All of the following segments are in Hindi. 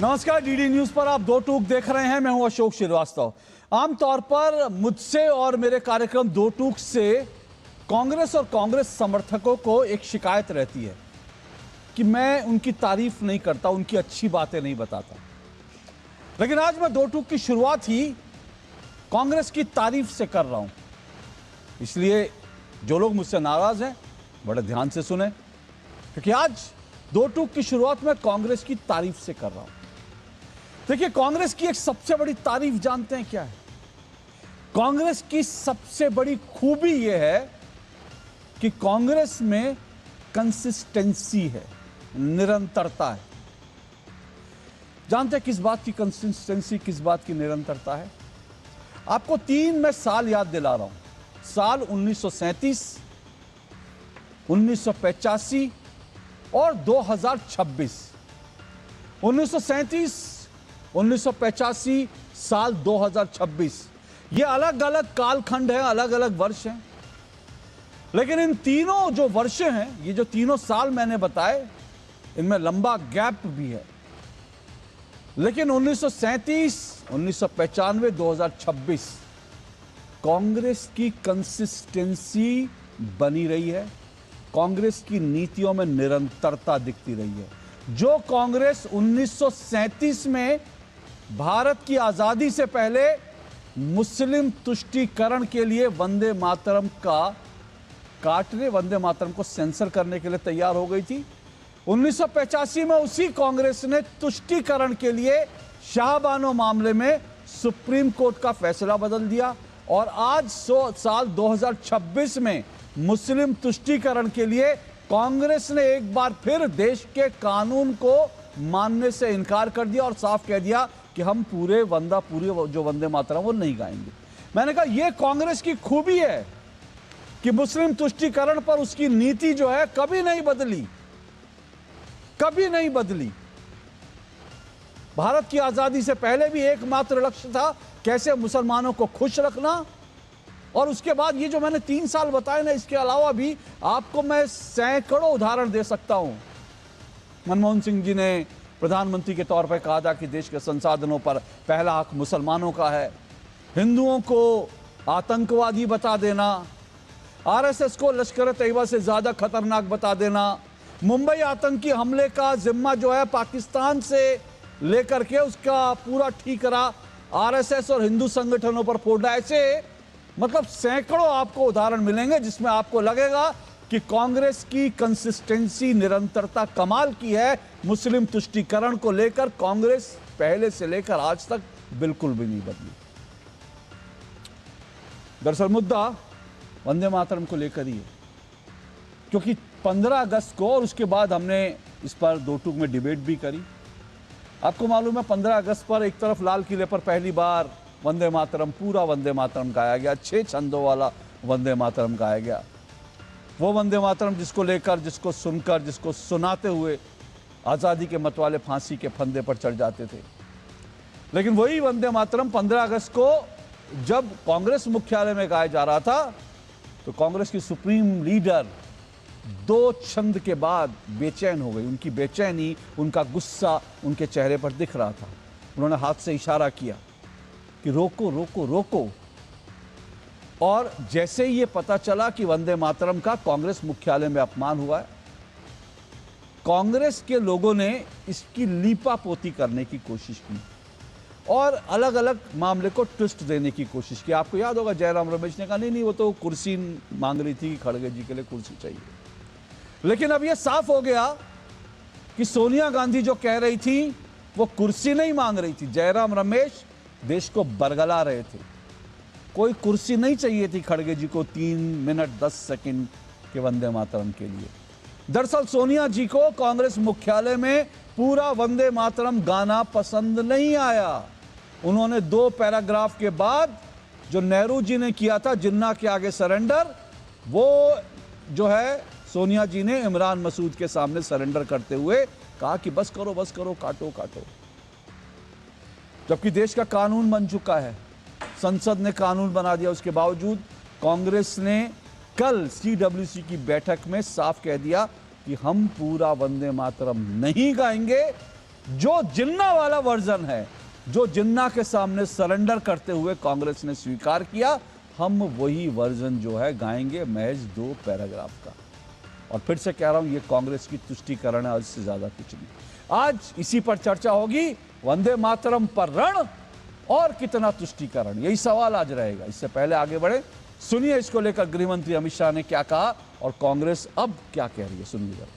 नमस्कार, डीडी न्यूज पर आप दो टूक देख रहे हैं। मैं हूं अशोक श्रीवास्तव। आमतौर पर मुझसे और मेरे कार्यक्रम दो टूक से कांग्रेस और कांग्रेस समर्थकों को एक शिकायत रहती है कि मैं उनकी तारीफ नहीं करता, उनकी अच्छी बातें नहीं बताता। लेकिन आज मैं दो टूक की शुरुआत ही कांग्रेस की तारीफ से कर रहा हूं। इसलिए जो लोग मुझसे नाराज हैं बड़े ध्यान से सुने, क्योंकि आज दो टूक की शुरुआत में कांग्रेस की तारीफ से कर रहा हूं। देखिए, कांग्रेस की एक सबसे बड़ी तारीफ जानते हैं क्या है? कांग्रेस की सबसे बड़ी खूबी यह है कि कांग्रेस में कंसिस्टेंसी है, निरंतरता है। जानते हैं किस बात की कंसिस्टेंसी, किस बात की निरंतरता है? आपको तीन मैं साल याद दिला रहा हूं। साल 1937, 1985 और 2026। 1937, 1985, साल 2026, ये अलग अलग कालखंड है, अलग अलग वर्ष हैं। लेकिन इन तीनों जो वर्ष हैं, ये जो तीनों साल मैंने बताए, इनमें लंबा गैप भी है। लेकिन 1937, 1995, 2026 कांग्रेस की कंसिस्टेंसी बनी रही है। कांग्रेस की नीतियों में निरंतरता दिखती रही है। जो कांग्रेस 1937 में भारत की आजादी से पहले मुस्लिम तुष्टीकरण के लिए वंदे मातरम का काटने, वंदे मातरम को सेंसर करने के लिए तैयार हो गई थी, 1985 में उसी कांग्रेस ने तुष्टीकरण के लिए शाहबानो मामले में सुप्रीम कोर्ट का फैसला बदल दिया। और आज साल 2026 में मुस्लिम तुष्टीकरण के लिए कांग्रेस ने एक बार फिर देश के कानून को मानने से इनकार कर दिया और साफ कह दिया कि हम पूरे जो वंदे मातरम वो नहीं गाएंगे। मैंने कहा यह कांग्रेस की खूबी है कि मुस्लिम तुष्टीकरण पर उसकी नीति जो है कभी नहीं बदली, कभी नहीं बदली। भारत की आजादी से पहले भी एकमात्र लक्ष्य था कैसे मुसलमानों को खुश रखना। और उसके बाद ये जो मैंने 3 साल बताए ना, इसके अलावा भी आपको मैं सैकड़ों उदाहरण दे सकता हूं। मनमोहन सिंह जी ने प्रधानमंत्री के तौर पर कहा था कि देश के संसाधनों पर पहला हक मुसलमानों का है। हिंदुओं को आतंकवादी बता देना, आरएसएस को लश्कर तैयबा से ज्यादा खतरनाक बता देना, मुंबई आतंकी हमले का जिम्मा जो है पाकिस्तान से लेकर के उसका पूरा ठीकरा आरएसएस और हिंदू संगठनों पर फोड़ना, ऐसे मतलब सैकड़ों आपको उदाहरण मिलेंगे जिसमें आपको लगेगा कि कांग्रेस की कंसिस्टेंसी, निरंतरता कमाल की है। मुस्लिम तुष्टीकरण को लेकर कांग्रेस पहले से लेकर आज तक बिल्कुल भी नहीं बदली। दरअसल मुद्दा वंदे मातरम को लेकर ही है, क्योंकि 15 अगस्त को और उसके बाद हमने इस पर दो टूक में डिबेट भी करी। आपको मालूम है 15 अगस्त पर एक तरफ लाल किले पर पहली बार वंदे मातरम, पूरा वंदे मातरम गाया गया, 6 छंदों वाला वंदे मातरम गाया गया। वो वंदे मातरम जिसको लेकर, जिसको सुनकर, जिसको सुनाते हुए आज़ादी के मतवाले फांसी के फंदे पर चढ़ जाते थे। लेकिन वही वंदे मातरम 15 अगस्त को जब कांग्रेस मुख्यालय में गाया जा रहा था तो कांग्रेस की सुप्रीम लीडर 2 छंद के बाद बेचैन हो गई। उनकी बेचैनी, उनका गुस्सा उनके चेहरे पर दिख रहा था। उन्होंने हाथ से इशारा किया कि रोको रोको रोको। और जैसे ही ये पता चला कि वंदे मातरम का कांग्रेस मुख्यालय में अपमान हुआ है, कांग्रेस के लोगों ने इसकी लीपापोती करने की कोशिश की और अलग अलग मामले को ट्विस्ट देने की कोशिश की। आपको याद होगा जयराम रमेश ने कहा नहीं वो तो कुर्सी मांग रही थी, खड़गे जी के लिए कुर्सी चाहिए। लेकिन अब यह साफ हो गया कि सोनिया गांधी जो कह रही थी वो कुर्सी नहीं मांग रही थी, जयराम रमेश देश को बरगला रहे थे। कोई कुर्सी नहीं चाहिए थी खड़गे जी को 3 मिनट 10 सेकंड के वंदे मातरम के लिए। दरअसल सोनिया जी को कांग्रेस मुख्यालय में पूरा वंदे मातरम गाना पसंद नहीं आया। उन्होंने 2 पैराग्राफ के बाद जो नेहरू जी ने किया था जिन्ना के आगे सरेंडर, वो जो है सोनिया जी ने इमरान मसूद के सामने सरेंडर करते हुए कहा कि बस करो काटो काटो। जबकि देश का कानून बन चुका है, संसद ने कानून बना दिया, उसके बावजूद कांग्रेस ने कल सीडब्ल्यूसी की बैठक में साफ कह दिया कि हम पूरा वंदे मातरम नहीं गाएंगे। जो जिन्ना वाला वर्जन है, जो जिन्ना के सामने सरेंडर करते हुए कांग्रेस ने स्वीकार किया, हम वही वर्जन जो है गाएंगे महज 2 पैराग्राफ का। और फिर से कह रहा हूं, ये कांग्रेस की तुष्टीकरण है और इससे ज्यादा कुछ नहीं। आज इसी पर चर्चा होगी, वंदे मातरम पर रण और कितना तुष्टीकरण, यही सवाल आज रहेगा। इससे पहले आगे बढ़े, सुनिए इसको लेकर गृह मंत्री अमित शाह ने क्या कहा और कांग्रेस अब क्या कह रही है, सुनिए जरा।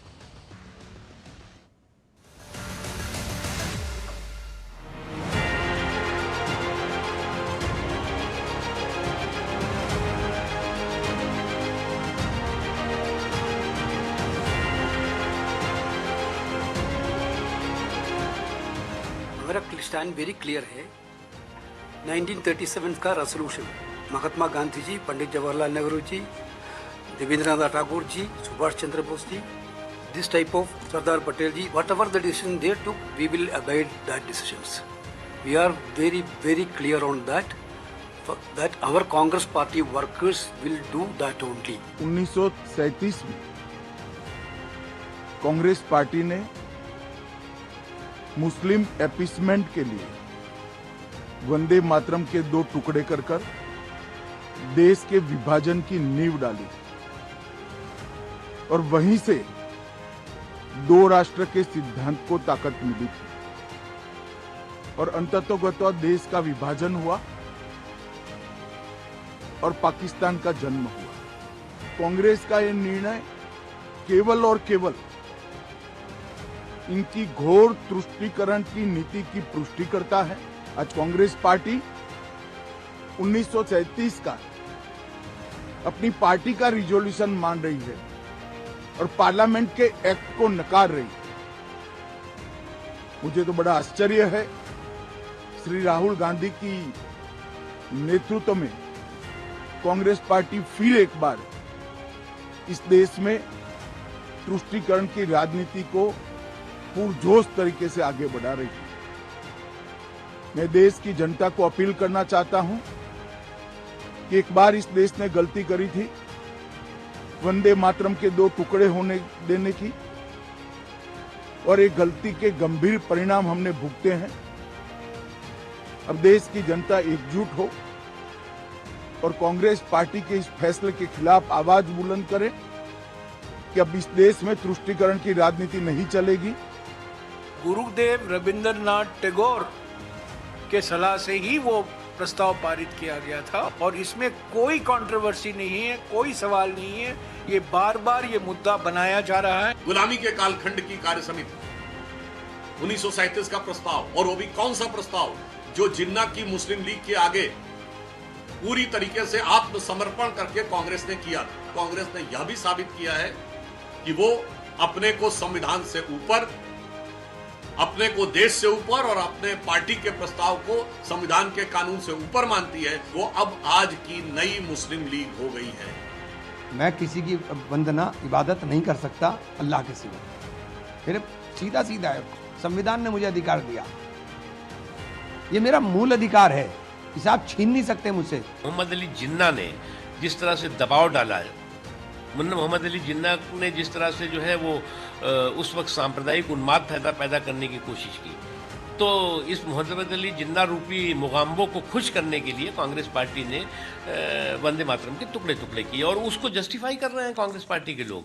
हमारा स्टैंड वेरी क्लियर है। 1937 का resolution, Mahatma Gandhi ji, Pandit Jawaharlal Nehru ji, Devendranath Tagore ji, Subhash Chandra Bose ji, this type of Sardar Patel ji, whatever the decision they took, we will abide that decisions. We are very, very clear on that, that our Congress party workers will do that only. 1937 में कांग्रेस पार्टी ने मुस्लिम अपीसमेंट के लिए वंदे मातरम के 2 टुकड़े कर देश के विभाजन की नींव डाली और वहीं से 2 राष्ट्र के सिद्धांत को ताकत मिली थी और अंततोगत्वा देश का विभाजन हुआ और पाकिस्तान का जन्म हुआ। कांग्रेस का यह निर्णय केवल और केवल इनकी घोर तुष्टीकरण की नीति की पुष्टि करता है। आज कांग्रेस पार्टी 1937 का अपनी पार्टी का रिजोल्यूशन मान रही है और पार्लियामेंट के एक्ट को नकार रही है। मुझे तो बड़ा आश्चर्य है, श्री राहुल गांधी की नेतृत्व में कांग्रेस पार्टी फिर एक बार इस देश में तुष्टीकरण की राजनीति को पुरजोश तरीके से आगे बढ़ा रही है। मैं देश की जनता को अपील करना चाहता हूं कि एक बार इस देश ने गलती करी थी वंदे मातरम के 2 टुकड़े होने देने की और एक गलती के गंभीर परिणाम हमने भुगते हैं। अब देश की जनता एकजुट हो और कांग्रेस पार्टी के इस फैसले के खिलाफ आवाज बुलंद करे कि अब इस देश में तुष्टीकरण की राजनीति नहीं चलेगी। गुरुदेव रविंद्रनाथ टैगोर के सलाह से ही वो प्रस्ताव पारित किया गया था और इसमें कोई कंट्रोवर्सी नहीं है, कोई सवाल नहीं है। ये बार बार ये मुद्दा बनाया जा रहा है। गुलामी के कालखंड की कार्य समिति 1937 का प्रस्ताव, और वो भी कौन सा प्रस्ताव जो जिन्ना की मुस्लिम लीग के आगे पूरी तरीके से आत्मसमर्पण करके कांग्रेस ने किया। कांग्रेस ने यह भी साबित किया है कि वो अपने को संविधान से ऊपर, अपने को देश से ऊपर और अपने पार्टी के प्रस्ताव को संविधान के कानून से ऊपर मानती है। वो अब आज की नई मुस्लिम लीग हो गई है। मैं किसी की वंदना इबादत नहीं कर सकता अल्लाह के सिवा। फिर सीधा सीधा है, संविधान ने मुझे अधिकार दिया, ये मेरा मूल अधिकार है, इसे आप छीन नहीं सकते मुझसे। मोहम्मद अली जिन्ना ने जिस तरह से दबाव डाला है, मोहम्मद अली जिन्ना ने जिस तरह से जो है वो उस वक्त सांप्रदायिक उन्माद पैदा करने की कोशिश की, तो इस मोहम्मद अली जिन्ना रूपी मुगाम्बों को खुश करने के लिए कांग्रेस पार्टी ने वंदे मातरम के टुकड़े टुकड़े किए और उसको जस्टिफाई कर रहे हैं कांग्रेस पार्टी के लोग।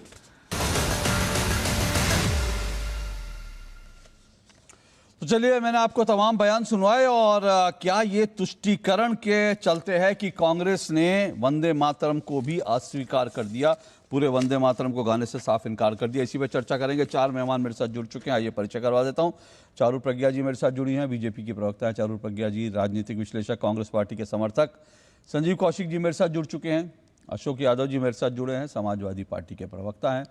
तो चलिए, मैंने आपको तमाम बयान सुनवाए और क्या ये तुष्टीकरण के चलते है कि कांग्रेस ने वंदे मातरम को भी अस्वीकार कर दिया, पूरे वंदे मातरम को गाने से साफ इनकार कर दिया। इसी पे चर्चा करेंगे। 4 मेहमान मेरे साथ जुड़ चुके हैं, आइए परिचय करवा देता हूं। चारू प्रज्ञा जी मेरे साथ जुड़ी हैं, बीजेपी की प्रवक्ता है चारू प्रज्ञा जी, राजनीतिक विश्लेषक, कांग्रेस पार्टी के समर्थक। संजीव कौशिक जी मेरे साथ जुड़ चुके हैं। अशोक यादव जी मेरे साथ जुड़े हैं, समाजवादी पार्टी के प्रवक्ता हैं।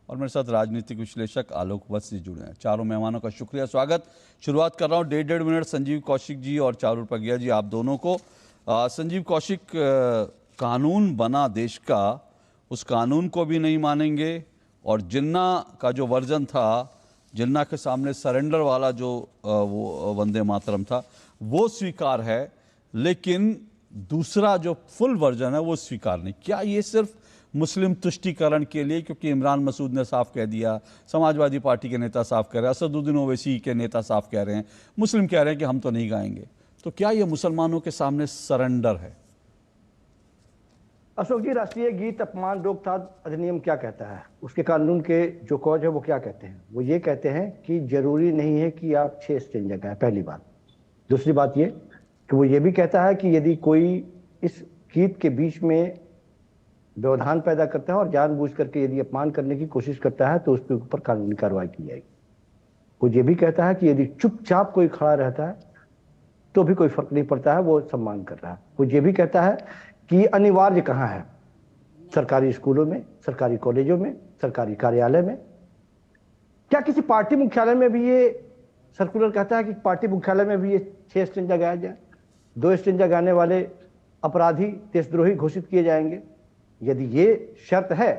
और मेरे साथ राजनीतिक विश्लेषक आलोक वत्स जी जुड़े हैं। चारों मेहमानों का शुक्रिया, स्वागत। शुरुआत कर रहा हूँ 1.5 मिनट संजीव कौशिक जी और चारू प्रज्ञा जी, आप दोनों को। संजीव कौशिक, कानून बना देश का, उस कानून को भी नहीं मानेंगे और जिन्ना का जो वर्जन था, जिन्ना के सामने सरेंडर वाला जो वो वंदे मातरम था, वो स्वीकार है, लेकिन दूसरा जो फुल वर्जन है वो स्वीकार नहीं। क्या ये सिर्फ मुस्लिम तुष्टीकरण के लिए, क्योंकि इमरान मसूद ने साफ कह दिया, समाजवादी पार्टी के नेता साफ कह रहे हैं, असदुद्दीन ओवैसी के नेता साफ कह रहे हैं, मुस्लिम कह रहे हैं कि हम तो नहीं गाएंगे। तो क्या ये मुसलमानों के सामने सरेंडर है? अशोक जी, राष्ट्रीय गीत अपमान रोकथाम अधिनियम क्या कहता है? उसके कानून के जो कॉज है वो क्या कहते हैं? वो ये कहते हैं कि जरूरी नहीं है कि आप 6 स्टेंजा गाएं, पहली बात। दूसरी बात ये कि वो ये भी कहता है कि यदि कोई इस गीत के बीच में व्यवधान पैदा करता है और जानबूझ करके यदि अपमान करने की कोशिश करता है तो उसके ऊपर कानूनी कार्रवाई की जाएगी। वो ये भी कहता है कि यदि चुपचाप कोई खड़ा रहता है तो भी कोई फर्क नहीं पड़ता है, वो सम्मान कर रहा है। वो ये भी कहता है कि अनिवार्य कहाँ है, सरकारी स्कूलों में, सरकारी कॉलेजों में, सरकारी कार्यालय में। क्या किसी पार्टी मुख्यालय में भी ये सर्कुलर कहता है कि पार्टी मुख्यालय में भी ये 6 स्टेंजा गाया जाए? 2 स्टेंजा गाने वाले अपराधी, देशद्रोही घोषित किए जाएंगे? यदि ये शर्त है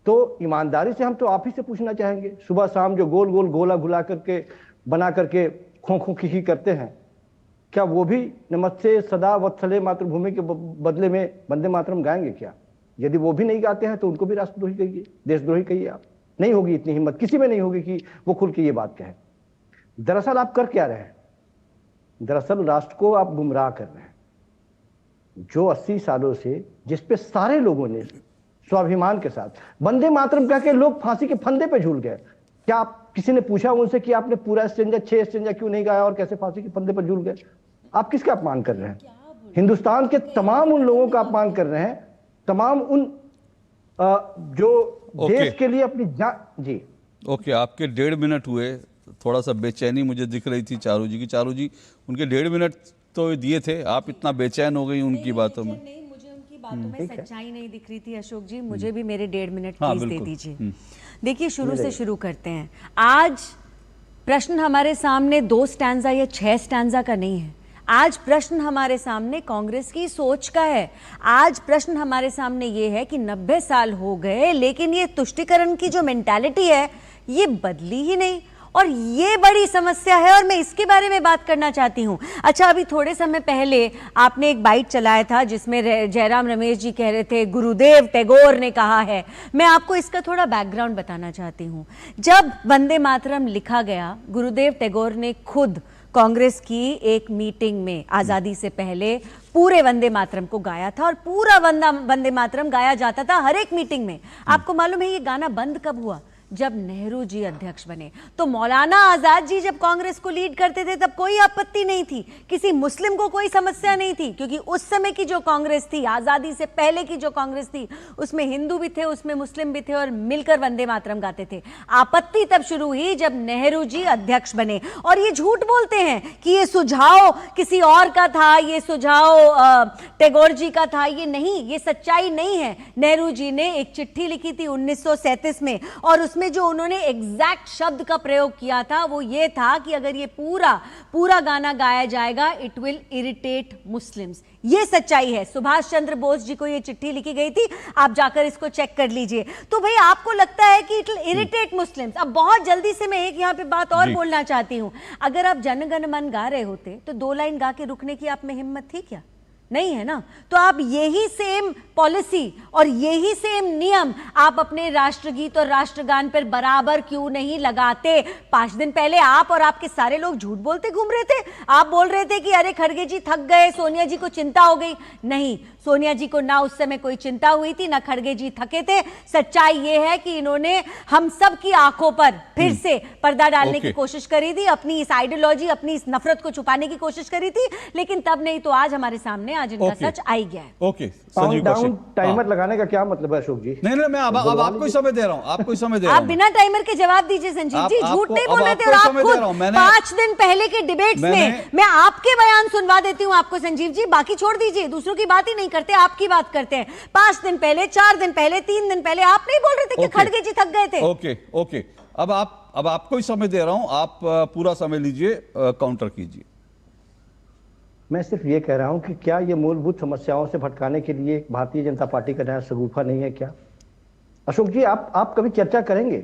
तो ईमानदारी से हम तो आप ही से पूछना चाहेंगे, सुबह शाम जो गोल गोल गोला घुला करके बना करके खो खो खी करते हैं, क्या वो भी नमस्ते सदा वत्सले मातृभूमि के बदले में वंदे मातरम गाएंगे क्या? यदि वो भी नहीं गाते हैं तो उनको भी राष्ट्रद्रोही कहिए, देशद्रोही कहिए आप। नहीं होगी इतनी हिम्मत, किसी में नहीं होगी कि वो खुल के ये बात कहे। दरअसल आप कर क्या रहे हैं? दरअसल राष्ट्र को आप गुमराह कर रहे हैं। जो 80 सालों से जिस पे सारे लोगों ने स्वाभिमान के साथ वंदे मातरम कह के लोग फांसी के फंदे पे झूल गए। क्या आप किसी ने पूछा उनसे कि आपने पूरा स्टेंजा 6 स्टेंजा क्यों नहीं गाया और कैसे फांसी के फंदे पर झूल गए? आप किसका अपमान कर रहे हैं? हिंदुस्तान के तमाम उन लोगों का अपमान कर रहे हैं, तमाम उन जो देश के लिए अपनी जान। जी ओके, आपके 1.5 मिनट हुए। थोड़ा सा बेचैनी मुझे दिख रही थी चारू जी की। चारू जी, उनके 1.5 मिनट तो दिए थे, आप इतना बेचैन हो गई उनकी बातों में। नहीं, मुझे उनकी बातों में सच्चाई नहीं दिख रही थी अशोक जी। मुझे भी मेरे 1.5 मिनट हाँ, प्लीज दे बिल्कुल। दीजिए। देखिए, शुरू से शुरू करते हैं। आज प्रश्न हमारे सामने 2 स्टैंजा या 6 स्टैंजा का नहीं है। आज प्रश्न हमारे सामने कांग्रेस की सोच का है। आज प्रश्न हमारे सामने ये है कि 90 साल हो गए लेकिन ये तुष्टीकरण की जो मेंटालिटी है ये बदली ही नहीं, और ये बड़ी समस्या है और मैं इसके बारे में बात करना चाहती हूँ। अच्छा, अभी थोड़े समय पहले आपने एक बाइट चलाया था जिसमें जयराम रमेश जी कह रहे थे गुरुदेव टैगोर ने कहा है। मैं आपको इसका थोड़ा बैकग्राउंड बताना चाहती हूँ। जब वंदे मातरम लिखा गया, गुरुदेव टैगोर ने खुद कांग्रेस की एक मीटिंग में आज़ादी से पहले पूरे वंदे मातरम को गाया था और पूरा वंदे मातरम गाया जाता था हर एक मीटिंग में। आपको मालूम है ये गाना बंद कब हुआ? जब नेहरू जी अध्यक्ष बने। तो मौलाना आजाद जी जब कांग्रेस को लीड करते थे तब कोई आपत्ति नहीं थी, किसी मुस्लिम को कोई समस्या नहीं थी, क्योंकि उस समय की जो कांग्रेस थी, आजादी से पहले की जो कांग्रेस थी, उसमें हिंदू भी थे, उसमें मुस्लिम भी थे और मिलकर वंदे मातरम गाते थे। आपत्ति तब शुरू हुई जब नेहरू जी अध्यक्ष बने। और ये झूठ बोलते हैं कि ये सुझाव किसी और का था, ये सुझाव टैगोर जी का था। ये नहीं, ये सच्चाई नहीं है। नेहरू जी ने एक चिट्ठी लिखी थी 1937 में और उसमें जो उन्होंने एग्जैक्ट शब्द का प्रयोग किया था वो ये था कि अगर ये पूरा गाना गाया जाएगा इट विल इरिटेट मुस्लिम्स। ये सच्चाई है। सुभाष चंद्र बोस जी को ये चिट्ठी लिखी गई थी, आप जाकर इसको चेक कर लीजिए। तो भाई आपको लगता है कि इट विल इरिटेट मुस्लिम्स। अब बहुत जल्दी से मैं एक यहाँ पे बात और बोलना चाहती हूँ। अगर आप जन गण मन गा रहे होते तो 2 लाइन गा के रुकने की आप में हिम्मत थी क्या? नहीं है ना। तो आप यही सेम पॉलिसी और यही सेम नियम आप अपने राष्ट्रगीत और राष्ट्रगान पर बराबर क्यों नहीं लगाते? 5 दिन पहले आप और आपके सारे लोग झूठ बोलते घूम रहे थे। आप बोल रहे थे कि अरे खड़गे जी थक गए, सोनिया जी को चिंता हो गई। नहीं, सोनिया जी को ना उस समय कोई चिंता हुई थी, ना खड़गे जी थके थे। सच्चाई ये है कि इन्होंने हम सब की आंखों पर फिर से पर्दा डालने की कोशिश करी थी, अपनी इस आइडियोलॉजी, अपनी इस नफरत को छुपाने की कोशिश करी थी, लेकिन तब नहीं तो आज हमारे सामने आज इनका सच आई गया है। ओके, संजीव डाउन टाइमर लगाने का क्या मतलब है अशोक जी? नहीं, मैं अब आपको ही समय दे रहा हूं, आपको ही समय दे रहा हूं। आप बिना टाइमर के जवाब दीजिए संजीव जी, झूठ नहीं बोल रहे थे। और आप खुद 5 दिन पहले के डिबेट्स में मैं आपके बयान सुनवा देती हूं आपको संजीव जी, बाकी छोड़ दीजिए, दूसरों की बात ही नहीं करते, आपकी बात करते हैं। 5 दिन पहले, 4 दिन पहले, 3 दिन पहले आप नहीं बोल रहे थे कि खड़गे जी थक गए थे। ओके, अब आपको ही समय दे रहा हूं, आप पूरा समय लीजिए, काउंटर कीजिए। मैं सिर्फ ये कह रहा हूं कि क्या ये मूलभूत समस्याओं से भटकाने के लिए भारतीय जनता पार्टी का नया शगुफा नहीं है क्या? अशोक जी, आप कभी चर्चा करेंगे?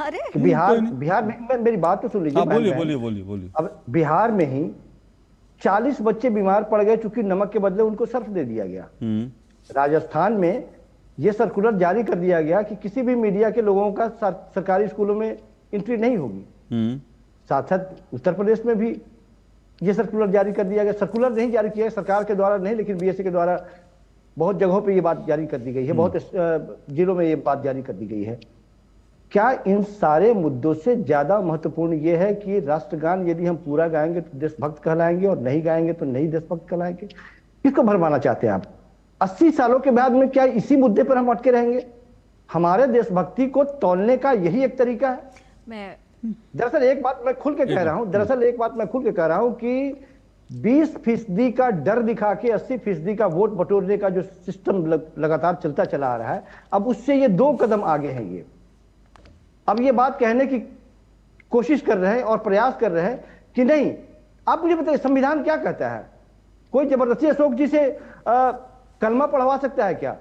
अरे बिहार में, मेरी बात तो सुन लीजिए। बोलिए। अब बिहार में ही 40 बच्चे बीमार पड़ गए चूंकि नमक के बदले उनको सर्फ दे दिया गया। राजस्थान में ये सर्कुलर जारी कर दिया गया कि किसी भी मीडिया के लोगों का सरकारी स्कूलों में एंट्री नहीं होगी। साथ साथ उत्तर प्रदेश में भी ये सर्कुलर जारी कर दिया गया। सर्कुलर नहीं जारी किया सरकार के द्वारा नहीं, लेकिन बीएससी के द्वारा बहुत जगहों पे ये बात जारी कर दी गई है, बहुत जिलों में ये बात जारी कर दी गई है। क्या इन सारे मुद्दों से ज्यादा महत्वपूर्ण ये है कि राष्ट्रगान यदि हम पूरा गाएंगे तो देशभक्त कहलाएंगे और नहीं गाएंगे तो नहीं देशभक्त कहलाएंगे? किसको भरमाना चाहते हैं आप? 80 सालों के बाद में क्या इसी मुद्दे पर हम अटके रहेंगे? हमारे देशभक्ति को तौलने का यही एक तरीका है। दरअसल एक बात मैं खुल के कह रहा हूं कि 20% का डर दिखा के 80% का वोट बटोरने का जो सिस्टम लगातार चलता चला आ रहा है, अब उससे ये 2 कदम आगे हैं। ये अब ये बात कहने की कोशिश कर रहे हैं और प्रयास कर रहे हैं कि नहीं। आप मुझे बताइए, संविधान क्या कहता है? कोई जबरदस्ती अशोक जी से कलमा पढ़वा सकता है क्या?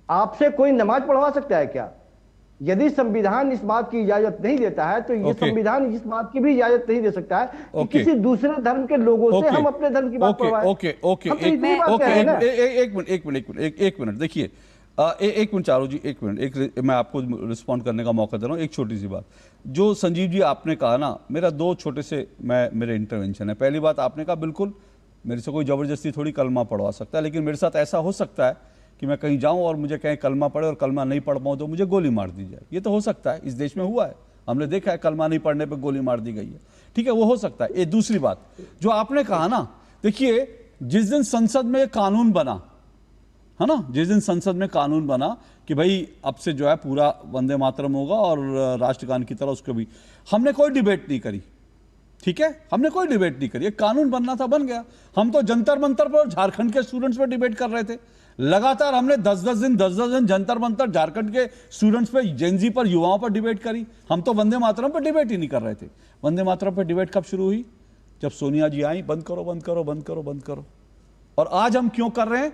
आपसे कोई नमाज पढ़वा सकता है क्या? यदि संविधान इस बात की इजाजत नहीं देता है तो ये संविधान इस बात की भी इजाजत नहीं दे सकता है कि किसी दूसरे धर्म के लोगों से हम अपने धर्म की बात पढ़वाएं। एक मिनट देखिए, एक मिनट चारू जी, एक मिनट, मैं आपको रिस्पॉन्ड करने का मौका दे रहा हूँ। एक छोटी सी बात जो संजीव जी आपने कहा ना, मेरा 2 छोटे से मेरे इंटरवेंशन है। पहली बात आपने कहा बिल्कुल मेरे से कोई जबरदस्ती थोड़ी कलमा पढ़वा सकता है, लेकिन मेरे साथ ऐसा हो सकता है कि मैं कहीं जाऊं और मुझे कहीं कलमा पढ़े और कलमा नहीं पढ़ पाऊं तो मुझे गोली मार दी जाए। ये तो हो सकता है, इस देश में हुआ है, हमने देखा है, कलमा नहीं पढ़ने पे गोली मार दी गई है। ठीक है, वो हो सकता है। ये दूसरी बात जो आपने कहा ना, देखिए जिस दिन संसद में कानून बना है ना, जिस दिन संसद में कानून बना कि भाई अब से जो है पूरा वंदे मातरम होगा और राष्ट्रगान की तरह उसको भी, हमने कोई डिबेट नहीं करी। ठीक है, हमने कोई डिबेट नहीं करी, एक कानून बनना था, बन गया। हम तो जंतर मंतर पर झारखंड के स्टूडेंट्स पर डिबेट कर रहे थे लगातार। हमने 10-10 दिन जंतर मंतर झारखंड के स्टूडेंट्स पे, जेनजी पर, युवाओं पर डिबेट करी। हम तो वंदे मातरम पर डिबेट ही नहीं कर रहे थे। वंदे मातरम पर डिबेट कब शुरू हुई? जब सोनिया जी आई, बंद करो बंद करो बंद करो बंद करो। और आज हम क्यों कर रहे हैं?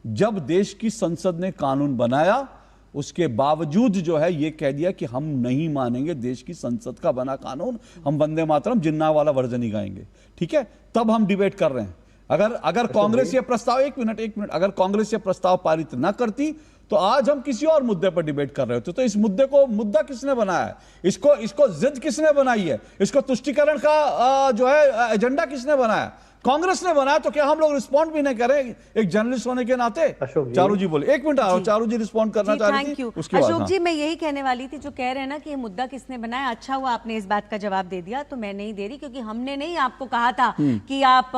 जब देश की संसद ने कानून बनाया, उसके बावजूद जो है ये कह दिया कि हम नहीं मानेंगे देश की संसद का बना कानून, हम वंदे मातरम जिन्ना वाला वर्जन ही गाएंगे। ठीक है, तब हम डिबेट कर रहे हैं। अगर कांग्रेस ये प्रस्ताव, एक मिनट, अगर कांग्रेस ये प्रस्ताव पारित ना करती तो आज हम किसी और मुद्दे पर डिबेट कर रहे होते। तो इस मुद्दे को मुद्दा किसने बनाया है? इसको जिद किसने बनाई है? इसको तुष्टिकरण का जो है एजेंडा किसने बनाया? कांग्रेस ने बनाया। तो क्या हम लोग रिस्पॉन्ड भी नहीं करें एक जर्नलिस्ट होने के नाते? चारू जी बोले, 1 मिनट आ रहा हूं, चारू जी रिस्पॉन्ड करना चाह रही थी। अशोक जी, मैं यही कहने वाली थी, जो कह रहे हैं ना कि ये मुद्दा किसने बनाया, अच्छा हुआ आपने इस बात का जवाब दे दिया। तो मैं नहीं दे रही, क्योंकि हमने नहीं आपको कहा था कि आप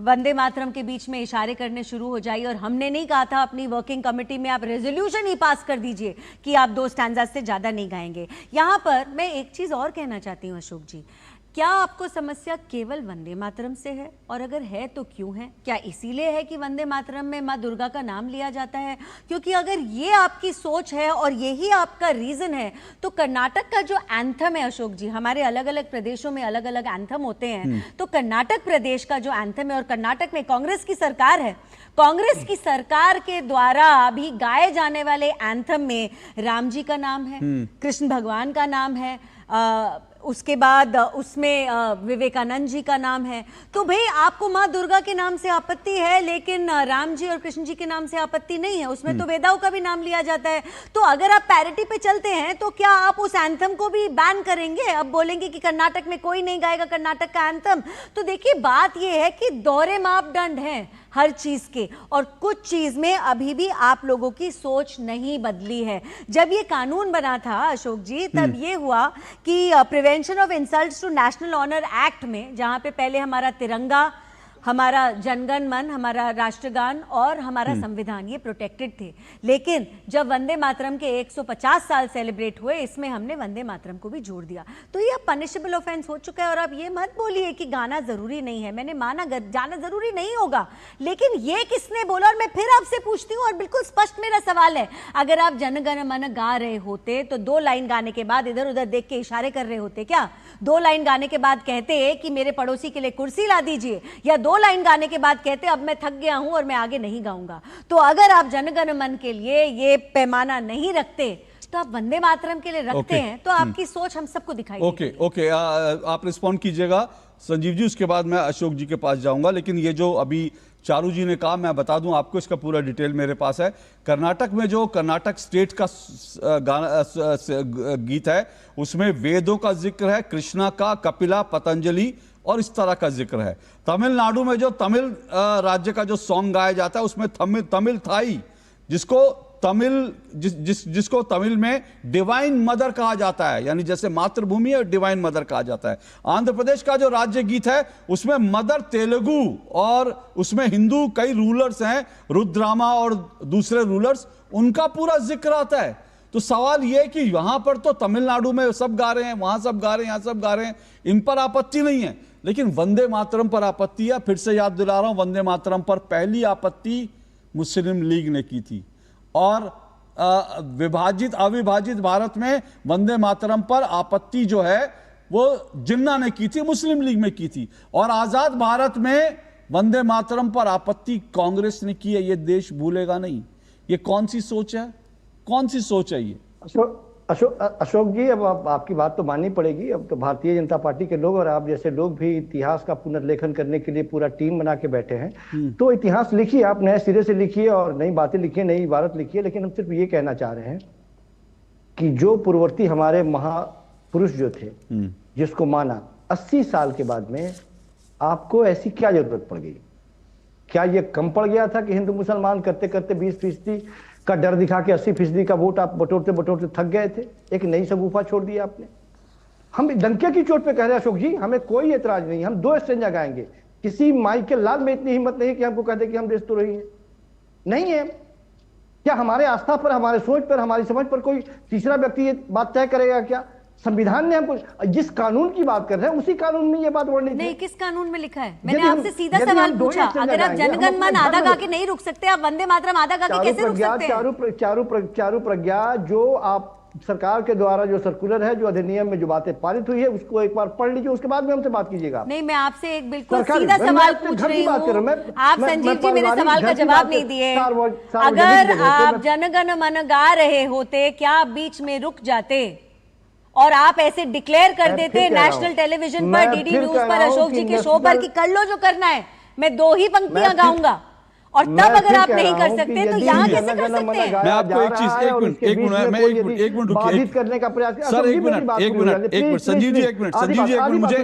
वंदे मातरम के बीच में इशारे करने शुरू हो जाइए, और हमने नहीं कहा था अपनी वर्किंग कमेटी में आप रेजोल्यूशन ही पास कर दीजिए कि आप 2 स्टैंजा से ज्यादा नहीं गाएंगे। यहां पर मैं एक चीज और कहना चाहती हूँ अशोक जी, क्या आपको समस्या केवल वंदे मातरम से है? और अगर है तो क्यों है? क्या इसीलिए है कि वंदे मातरम में माँ दुर्गा का नाम लिया जाता है? क्योंकि अगर ये आपकी सोच है और यही आपका रीजन है, तो कर्नाटक का जो एंथम है अशोक जी, हमारे अलग अलग प्रदेशों में अलग अलग एंथम होते हैं, तो कर्नाटक प्रदेश का जो एंथम है, और कर्नाटक में कांग्रेस की सरकार है, कांग्रेस की सरकार के द्वारा अभी गाए जाने वाले एंथम में राम जी का नाम है, कृष्ण भगवान का नाम है, उसके बाद उसमें विवेकानंद जी का नाम है। तो भाई आपको माँ दुर्गा के नाम से आपत्ति है, लेकिन राम जी और कृष्ण जी के नाम से आपत्ति नहीं है, उसमें तो वेदाओं का भी नाम लिया जाता है। तो अगर आप पैरिटी पे चलते हैं तो क्या आप उस एंथम को भी बैन करेंगे? अब बोलेंगे कि कर्नाटक में कोई नहीं गाएगा कर्नाटक का एंथम। तो देखिए, बात यह है कि दोहरे मापदंड हैं हर चीज के, और कुछ चीज में अभी भी आप लोगों की सोच नहीं बदली है। जब ये कानून बना था अशोक जी, तब ये हुआ कि prevention of insults to national honour act में, जहां पे पहले हमारा तिरंगा, हमारा जनगण मन, हमारा राष्ट्रगान और हमारा संविधान ये प्रोटेक्टेड थे, लेकिन जब वंदे मातरम के 150 साल सेलिब्रेट हुए, इसमें हमने वंदे मातरम को भी जोड़ दिया। तो ये पनिशेबल ऑफेंस हो चुका है। और अब ये मत बोलिए कि गाना जरूरी नहीं है, मैंने माना गाना जरूरी नहीं होगा, लेकिन ये किसने बोला? और मैं फिर आपसे पूछती हूँ, और बिल्कुल स्पष्ट मेरा सवाल है, अगर आप जनगण मन गा रहे होते तो 2 लाइन गाने के बाद इधर उधर देख के इशारे कर रहे होते क्या? 2 लाइन गाने के बाद कहते कि मेरे पड़ोसी के लिए कुर्सी ला दीजिए, या 2 लाइन गाने के बाद कहते अब मैं थक गया हूं और मैं आगे नहीं गाऊंगा। तो अगर आप जनगण मन के लिए ये पैमाना नहीं रखते तो आप वंदे मातरम के लिए रखते हैं, तो आपकी सोच हम सबको दिखाई देगी। ओके, आप रिस्पॉन्ड कीजिएगा संजीव जी, उसके बाद मैं अशोक जी के पास जाऊंगा। लेकिन ये जो अभी चारू जी ने कहा, मैं बता दूं आपको, इसका पूरा डिटेल मेरे पास है। कर्नाटक में जो कर्नाटक स्टेट का गीत है उसमें वेदों का जिक्र है, कृष्णा का, कपिला, पतंजलि और इस तरह का जिक्र है। तमिलनाडु में जो तमिल राज्य का जो सॉन्ग गाया जाता है उसमें तमिल थाई, जिसको तमिल में डिवाइन मदर कहा जाता है, यानी जैसे मातृभूमि है डिवाइन मदर कहा जाता है। आंध्र प्रदेश का जो राज्य गीत है उसमें मदर तेलुगु, और उसमें हिंदू कई रूलर्स हैं, रुद्रामा और दूसरे रूलर्स, उनका पूरा जिक्र आता है। तो सवाल यह कि यहां पर तो तमिलनाडु में सब गा रहे हैं, वहां सब गा रहे हैं, यहां सब गा रहे हैं, इन पर आपत्ति नहीं है, लेकिन वंदे मातरम पर आपत्ति है। फिर से याद दिला रहा हूं, वंदे मातरम पर पहली आपत्ति मुस्लिम लीग ने की थी, और विभाजित अविभाजित भारत में वंदे मातरम पर आपत्ति जो है वो जिन्ना ने की थी, मुस्लिम लीग में की थी, और आजाद भारत में वंदे मातरम पर आपत्ति कांग्रेस ने की है। ये देश भूलेगा नहीं। ये कौन सी सोच है, कौन सी सोच है ये? अशोक जी, अब आपकी बात तो माननी पड़ेगी। अब तो भारतीय जनता पार्टी के लोग और आप जैसे लोग भी इतिहास का पुनर्लेखन करने के लिए पूरा टीम बना के बैठे हैं। तो इतिहास लिखिए, आप नए सिरे से लिखिए और नई बातें लिखिए, नई इबारत लिखिए। लेकिन हम सिर्फ ये कहना चाह रहे हैं कि जो पूर्ववर्ती हमारे महापुरुष जो थे, जिसको माना, 80 साल के बाद में आपको ऐसी क्या जरूरत पड़ गई? क्या ये कम पड़ गया था कि हिंदू मुसलमान करते करते 20% का डर दिखा के 80% का वोट आप बटोरते बटोरते थक गए थे? एक नई शगुफा छोड़ दिया आपने। हम डंके की चोट पे कह रहे हैं अशोक जी, हमें कोई एतराज नहीं, हम 2 स्टेंजा गाएंगे। किसी माई के लाल में इतनी हिम्मत नहीं कि हमको कह दे कि हम देशद्रोही हैं, नहीं है। क्या हमारे आस्था पर, हमारे सोच पर, हमारी समझ पर कोई तीसरा व्यक्ति ये बात तय करेगा? क्या संविधान ने हमको, जिस कानून की बात कर रहे हैं उसी कानून में ये बात वर्णित नहीं, किस कानून में लिखा है? मैंने आपसे सीधा सवाल पूछा। अगर आप जनगण मन आधा गा के नहीं रुक सकते, आप वंदे मातरम आधा गा के कैसे रुक सकते हैं? चारू प्रज्ञा, जो आप सरकार के द्वारा जो सर्कुलर है, जो अधिनियम में जो बातें पारित हुई है, उसको एक बार पढ़ लीजिए, उसके बाद में हमसे बात कीजिएगा। नहीं, मैं आपसे एक बिल्कुल सीधा सवाल पूछ रही हूँ। आप संजीव जी मेरे सवाल का जवाब नहीं दिए। अगर आप जनगण मन गा रहे होते, क्या आप बीच में रुक जाते और आप ऐसे डिक्लेयर कर देते नेशनल टेलीविजन पर, डीडी न्यूज पर, अशोक जी के शो पर कि कर लो जो करना है, मैं 2 ही पंक्तियां गाऊंगा? और तब अगर आप नहीं कर सकते तो यहाँ कैसे कर सकते हैं? मैं आपको एक चीज, एक मिनट रुकिए करने का प्रयास। सर एक मिनट संजीव जी, एक मिनट संजीव जी, एक मिनट मुझे,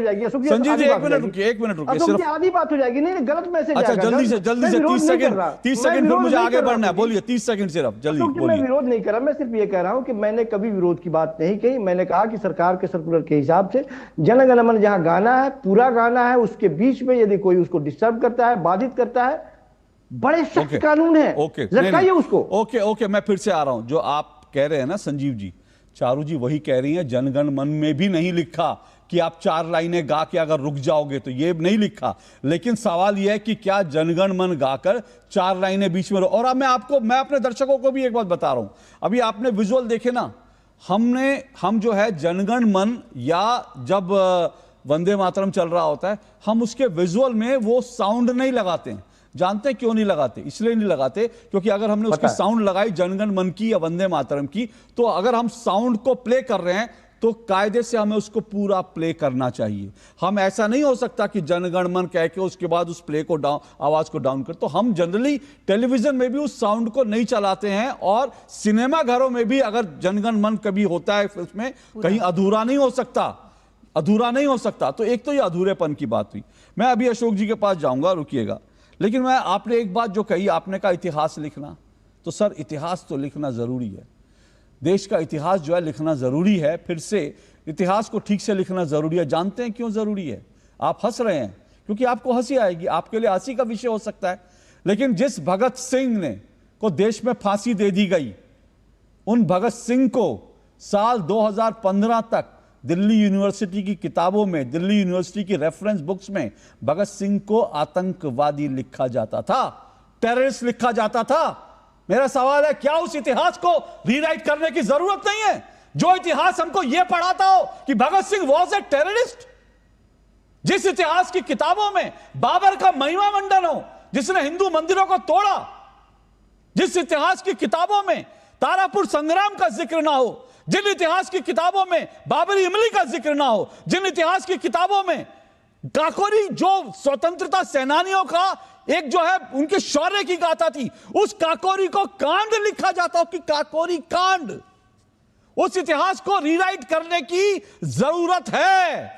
संजीव जी एक मिनट रुकिए सिर्फ, आधी बात हो जाएगी। नहीं, गलत मैसेज। अच्छा जल्दी से 30 सेकंड फिर मुझे आगे बढ़ना है। बोलिए 30 सेकंड सिर्फ, जल्दी बोलिए। मैं विरोध नहीं कर रहा, मैं सिर्फ ये कह रहा हूँ कि मैंने कभी विरोध की बात नहीं कही। मैंने कहा कि सरकार के सर्कुलर के हिसाब से जनगण मन जहाँ गाना है, पूरा गाना है, उसके बीच में यदि कोई उसको डिस्टर्ब करता है, बाधित करता है, बड़े सख्त कानून है, लटकाइए उसको। ओके, मैं फिर से आ रहा हूं। जो आप कह रहे हैं ना संजीव जी, चारू जी वही कह रही हैं, जनगण मन में भी नहीं लिखा कि आप 4 लाइनें गा के अगर रुक जाओगे, तो ये नहीं लिखा। लेकिन सवाल यह है कि क्या जनगण मन गाकर 4 लाइनें बीच में, और अब मैं अपने दर्शकों को भी एक बात बता रहा हूं। अभी आपने विजुअल देखे ना, हम जो है जनगण मन, या जब वंदे मातरम चल रहा होता है, हम उसके विजुअल में वो साउंड नहीं लगाते हैं। जानते हैं क्यों नहीं लगाते? इसलिए नहीं लगाते क्योंकि अगर हमने उसकी साउंड लगाई जनगण मन की या वंदे मातरम की, तो अगर हम साउंड को प्ले कर रहे हैं तो कायदे से हमें उसको पूरा प्ले करना चाहिए। हम ऐसा नहीं हो सकता कि जनगण मन कह के उसके बाद उस प्ले को आवाज को डाउन कर। तो हम जनरली टेलीविजन में भी उस साउंड को नहीं चलाते हैं, और सिनेमा घरों में भी अगर जनगण मन कभी होता है उसमें कहीं अधूरा नहीं हो सकता। तो एक तो ये अधूरेपन की बात हुई। मैं अभी अशोक जी के पास जाऊंगा, रुकिएगा। लेकिन आपने एक बात जो कही, आपने कहा इतिहास लिखना, तो सर इतिहास तो लिखना जरूरी है। देश का इतिहास जो है लिखना जरूरी है। फिर से इतिहास को ठीक से लिखना जरूरी है। जानते हैं क्यों जरूरी है? आप हंस रहे हैं क्योंकि आपको हंसी आएगी, आपके लिए हंसी का विषय हो सकता है। लेकिन जिस भगत सिंह ने को देश में फांसी दे दी गई, उन भगत सिंह को साल 2015 तक दिल्ली यूनिवर्सिटी की किताबों में, दिल्ली यूनिवर्सिटी की रेफरेंस बुक्स में भगत सिंह को आतंकवादी लिखा जाता था, टेररिस्ट लिखा जाता था। मेरा सवाल है, क्या उस इतिहास को रीराइट करने की जरूरत नहीं है? जो इतिहास हमको यह पढ़ाता हो कि Bhagat Singh was a terrorist, जिस इतिहास की किताबों में बाबर का महिमा मंडन हो, जिसने हिंदू मंदिरों को तोड़ा, जिस इतिहास की किताबों में तारापुर संग्राम का जिक्र ना हो, जिन इतिहास की किताबों में बाबरी इमली का जिक्र ना हो, जिन इतिहास की किताबों में काकोरी जो स्वतंत्रता सेनानियों का एक जो है उनके शौर्य की गाथा थी, उस काकोरी को कांड लिखा जाता हो कि काकोरी कांड। उस इतिहास को रीराइट करने की जरूरत है।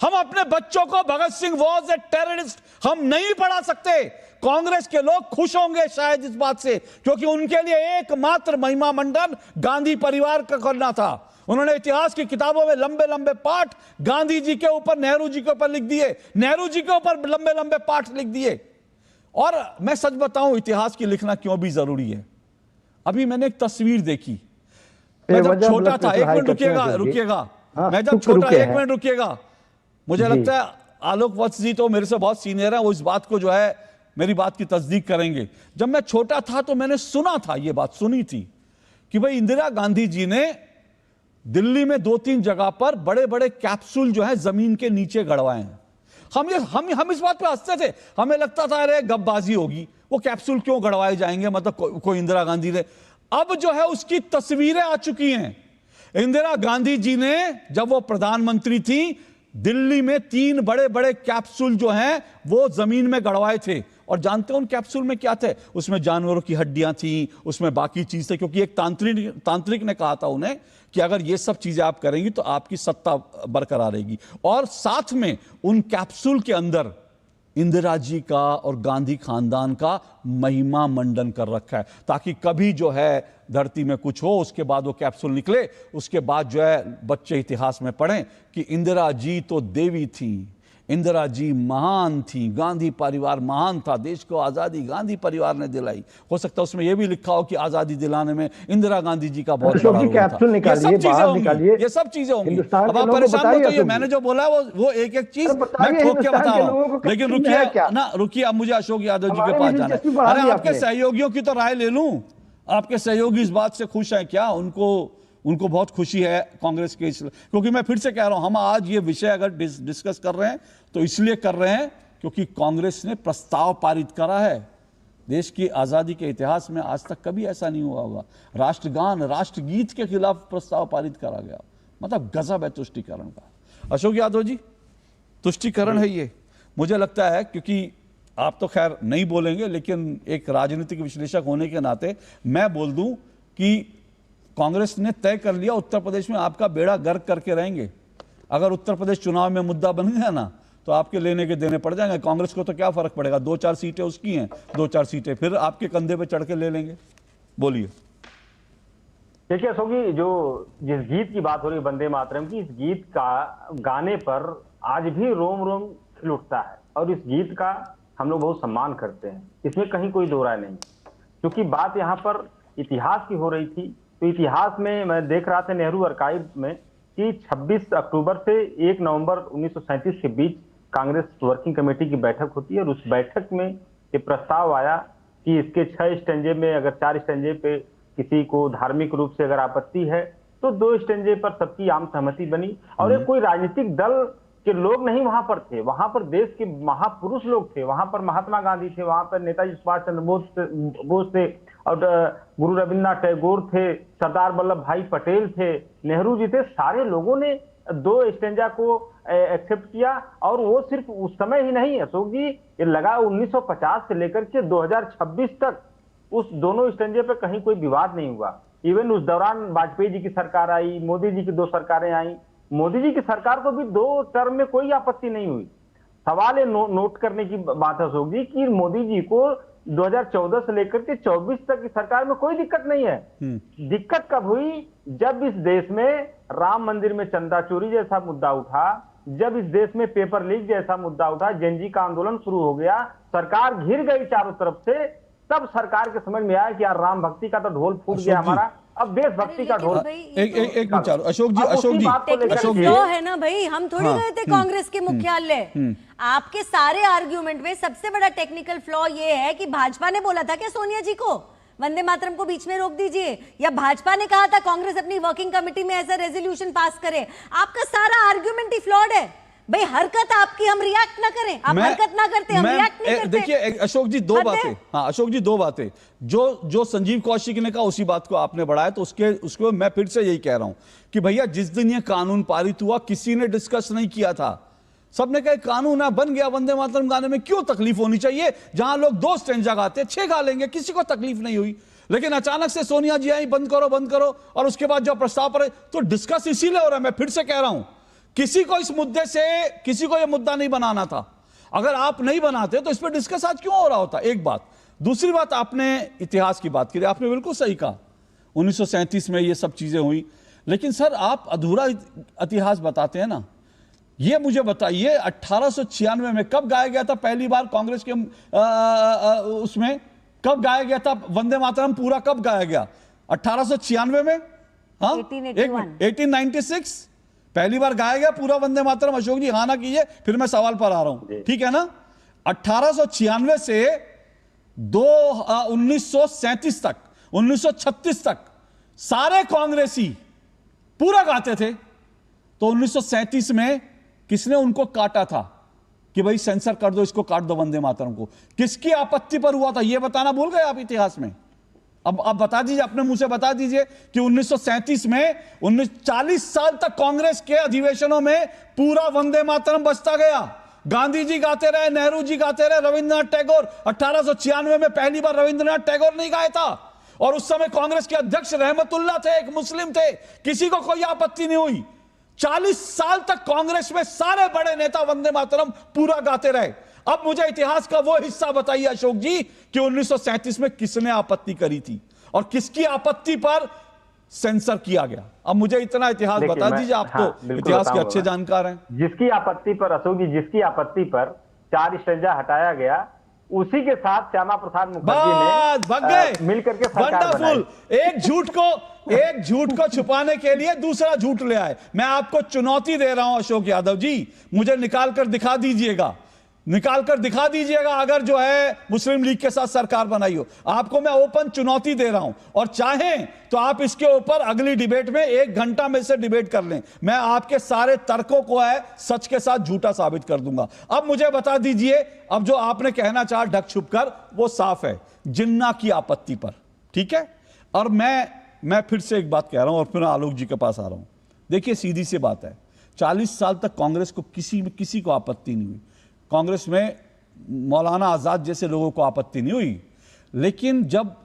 हम अपने बच्चों को Bhagat Singh was a terrorist हम नहीं पढ़ा सकते। कांग्रेस के लोग खुश होंगे शायद इस बात से, क्योंकि उनके लिए एकमात्र महिमा मंडन गांधी परिवार का करना था। उन्होंने इतिहास की किताबों में लंबे लंबे पाठ गांधी जी के ऊपर, नेहरू जी के ऊपर लिख दिए, नेहरू जी के ऊपर लंबे लंबे पाठ लिख दिए। और मैं सच बताऊं, इतिहास की लिखना क्यों भी जरूरी है। अभी मैंने एक तस्वीर देखी, मैं जब छोटा था, एक मिनट रुकिएगा, मैं जब छोटा, एक मिनट रुकिएगा, मुझे लगता है आलोक वत्स जी तो मेरे से बहुत सीनियर है, वो इस बात को जो है मेरी बात की तस्दीक करेंगे। जब मैं छोटा था तो मैंने सुना था, ये बात सुनी थी कि भाई इंदिरा गांधी जी ने दिल्ली में 2-3 जगह पर बड़े बड़े कैप्सूल जो है जमीन के नीचे गड़वाए हैं। हम इस बात पे हंसते थे, हमें लगता था अरे गपबाजी होगी, वो कैप्सूल क्यों गड़वाए जाएंगे, मतलब कोई इंदिरा गांधी ने। अब जो है उसकी तस्वीरें आ चुकी हैं। इंदिरा गांधी जी ने जब वो प्रधानमंत्री थी, दिल्ली में 3 बड़े बड़े कैप्सूल जो हैं वो जमीन में गड़वाए थे। और जानते हो उन कैप्सूल में क्या थे? उसमें जानवरों की हड्डियां थी, उसमें बाकी चीज थे, क्योंकि एक तांत्रिक ने कहा था उन्हें कि अगर ये सब चीजें आप करेंगी तो आपकी सत्ता बरकरार रहेगी। और साथ में उन कैप्सूल के अंदर इंदिरा जी का और गांधी खानदान का महिमा मंडन कर रखा है, ताकि कभी जो है धरती में कुछ हो, उसके बाद वो कैप्सूल निकले, उसके बाद जो है बच्चे इतिहास में पढ़ें कि इंदिरा जी तो देवी थी, इंदिरा जी महान थी, गांधी परिवार महान था, देश को आजादी गांधी परिवार ने दिलाई। हो सकता है उसमें यह भी लिखा हो कि आजादी दिलाने में इंदिरा गांधी जी का बहुत बड़ा रोल था। ये सब चीजें होंगी। अब आप परेशान मत होइए, मैंने जो बोला वो एक एक चीज मैं ठोक के बता रहा हूं। लेकिन रुकिए, अब मुझे अशोक यादव जी के पास जाना है। अरे आपके सहयोगियों की तो राय ले लूं। आपके सहयोगी इस बात से खुश हैं क्या? उनको बहुत खुशी है कांग्रेस के, क्योंकि मैं फिर से कह रहा हूं, हम आज ये विषय अगर डिस्कस कर रहे हैं तो इसलिए कर रहे हैं क्योंकि कांग्रेस ने प्रस्ताव पारित करा है। देश की आजादी के इतिहास में आज तक कभी ऐसा नहीं हुआ होगा। राष्ट्रगान, राष्ट्रगीत के खिलाफ प्रस्ताव पारित करा गया, मतलब गजब है तुष्टीकरण का। अशोक यादव जी, तुष्टीकरण है ये, मुझे लगता है, क्योंकि आप तो खैर नहीं बोलेंगे, लेकिन एक राजनीतिक विश्लेषक होने के नाते मैं बोल दूं कि कांग्रेस ने तय कर लिया उत्तर प्रदेश में आपका बेड़ा गर्क करके रहेंगे। अगर उत्तर प्रदेश चुनाव में मुद्दा बन गया ना तो आपके लेने के देने पड़ जाएंगे। कांग्रेस को तो क्या फर्क पड़ेगा, 2-4 सीटें उसकी हैं, 2-4 सीटें फिर आपके कंधे पे चढ़ के ले लेंगे। बोलिए। देखिए अशोक जी, जो जिस गीत की बात हो रही है वंदे मातरम की, इस गीत का गाने पर आज भी रोम रोम खिल उठता है और इस गीत का हम लोग बहुत सम्मान करते हैं, इसमें कहीं कोई दो राय नहीं। क्योंकि बात यहाँ पर इतिहास की हो रही थी, तो इतिहास में मैं देख रहा था नेहरू आर्काइव में कि 26 अक्टूबर से 1 नवंबर 1937 के बीच कांग्रेस वर्किंग कमेटी की बैठक होती है और उस बैठक में ये प्रस्ताव आया कि इसके 6 स्टेंजे में अगर 4 स्टेंजे पे किसी को धार्मिक रूप से अगर आपत्ति है तो 2 स्टेंजे पर सबकी आम सहमति बनी। और ये कोई राजनीतिक दल के लोग नहीं वहां पर थे, वहां पर देश के महापुरुष लोग थे, वहां पर महात्मा गांधी थे, वहां पर नेताजी सुभाष चंद्र बोस थे और गुरु रविन्द्रनाथ टैगोर थे, सरदार वल्लभ भाई पटेल थे, नेहरू जी थे। सारे लोगों ने 2 स्टेंजा को एक्सेप्ट किया। और वो सिर्फ उस समय ही नहीं अशोक जी, ये लगा 1950 से लेकर के 2026 तक उस दोनों स्टेंजे पे कहीं कोई विवाद नहीं हुआ। इवन उस दौरान वाजपेयी जी की सरकार आई, मोदी जी की 2 सरकारें आई, मोदी जी की सरकार को भी 2 टर्म में कोई आपत्ति नहीं हुई। सवाल ये नोट करने की बात है अशोक जी कि मोदी जी को 2014 से लेकर के 24 तक की सरकार में कोई दिक्कत नहीं है। दिक्कत कब हुई? जब इस देश में राम मंदिर में चंदा चोरी जैसा मुद्दा उठा, जब इस देश में पेपर लीक जैसा मुद्दा उठा, जेनजी का आंदोलन शुरू हो गया, सरकार घिर गई चारों तरफ से, तब सरकार के समझ में आया कि यार राम भक्ति का तो ढोल फूट गया हमारा, अब देशभक्ति का ढोल। एक मिनट चालू अशोक जी है ना भाई, हम थोड़ी गए थे कांग्रेस के मुख्यालय। आपके सारे आर्ग्यूमेंट में सबसे बड़ा टेक्निकल फ्लॉ ये है कि भाजपा ने बोला था क्या सोनिया जी को वंदे मातरम को बीच में रोक दीजिए, या भाजपा ने कहा था कांग्रेस अपनी वर्किंग कमेटी में ऐसा रेजोल्यूशन पास करे? आपका सारा आर्ग्यूमेंट ही फ्लॉड है भाई। हरकत आपकी हम रिएक्ट ना करें, आप हरकत ना करते, हम रिएक्ट नहीं करते। देखिए अशोक जी 2 बातें, हाँ अशोक जी 2 बातें जो संजीव कौशिक ने कहा उसी बात को आपने बढ़ाया, तो उसको मैं फिर से यही कह रहा हूं कि भैया जिस दिन ये कानून पारित हुआ किसी ने डिस्कस नहीं किया था। सबने कहा कानून है, बन गया वंदे मातरम गाने में क्यों तकलीफ होनी चाहिए? जहां लोग 2 स्टैंजा गाते 6 गा लेंगे, किसी को तकलीफ नहीं हुई। लेकिन अचानक से सोनिया जी आई, बंद करो, और उसके बाद जो प्रस्ताव पर, तो डिस्कस इसीलिए हो रहा है। मैं फिर से कह रहा हूं, किसी को इस मुद्दे से, किसी को यह मुद्दा नहीं बनाना था। अगर आप नहीं बनाते तो इस पर डिस्कस आज क्यों हो रहा होता? एक बात। दूसरी बात, आपने इतिहास की बात की, आपने बिल्कुल सही कहा 1937 में ये सब चीजें हुई, लेकिन सर आप अधूरा इतिहास बताते हैं ना। ये मुझे बताइए 1896 में कब गाया गया था पहली बार कांग्रेस के उसमें? कब गाया गया था वंदे मातरम पूरा? कब गाया गया? 1896 में? हाँ, 1896 पहली बार गाया गया पूरा वंदे मातरम। अशोक जी हाँ ना कीजिए, फिर मैं सवाल पर आ रहा हूं, ठीक है ना। 1896 से 1937 तक, 1936 तक सारे कांग्रेसी पूरा गाते थे। तो 1937 में किसने उनको काटा था कि भाई सेंसर कर दो, इसको काट दो वंदे मातरम को? किसकी आपत्ति पर हुआ था? यह बताना भूल गए आप इतिहास में? अब बता दीजिए, अपने मुंह से बता दीजिए कि 1937 में 40 साल तक कांग्रेस के अधिवेशनों में पूरा वंदे मातरम बजता गया। गांधी जी गाते रहे, नेहरू जी गाते रहे, रविंद्रनाथ टैगोर 1896 में पहली बार रविंद्रनाथ टैगोर नहीं गाया था। और उस समय कांग्रेस के अध्यक्ष रहमतुल्लाह थे, एक मुस्लिम थे, किसी को कोई आपत्ति नहीं हुई। 40 साल तक कांग्रेस में सारे बड़े नेता वंदे मातरम पूरा गाते रहे। अब मुझे इतिहास का वो हिस्सा बताइए अशोक जी कि 1937 में किसने आपत्ति करी थी और किसकी आपत्ति पर सेंसर किया गया? अब मुझे इतना इतिहास बता दीजिए, आप तो इतिहास के अच्छे जानकार हैं। जिसकी आपत्ति पर अशोक जी, जिसकी आपत्ति पर 4 स्टैंजा हटाया गया, उसी के साथ श्यामा प्रसाद मुखर्जी ने मिलकर के सरकार बनाई। एक झूठ को छुपाने के लिए दूसरा झूठ ले आए। मैं आपको चुनौती दे रहा हूं अशोक यादव जी, मुझे निकाल कर दिखा दीजिएगा, अगर जो है मुस्लिम लीग के साथ सरकार बनाई हो। आपको मैं ओपन चुनौती दे रहा हूं, और चाहें तो आप इसके ऊपर अगली डिबेट में 1 घंटा में से डिबेट कर लें। मैं आपके सारे तर्कों को है सच के साथ झूठा साबित कर दूंगा। अब मुझे बता दीजिए, अब जो आपने कहना चाहा ढक छुप कर, वो साफ है जिन्ना की आपत्ति पर, ठीक है। और मैं फिर से एक बात कह रहा हूं और फिर आलोक जी के पास आ रहा हूं। देखिए सीधी सी बात है, 40 साल तक कांग्रेस को किसी को आपत्ति नहीं हुई। कांग्रेस में मौलाना आजाद जैसे लोगों को आपत्ति नहीं हुई, लेकिन जब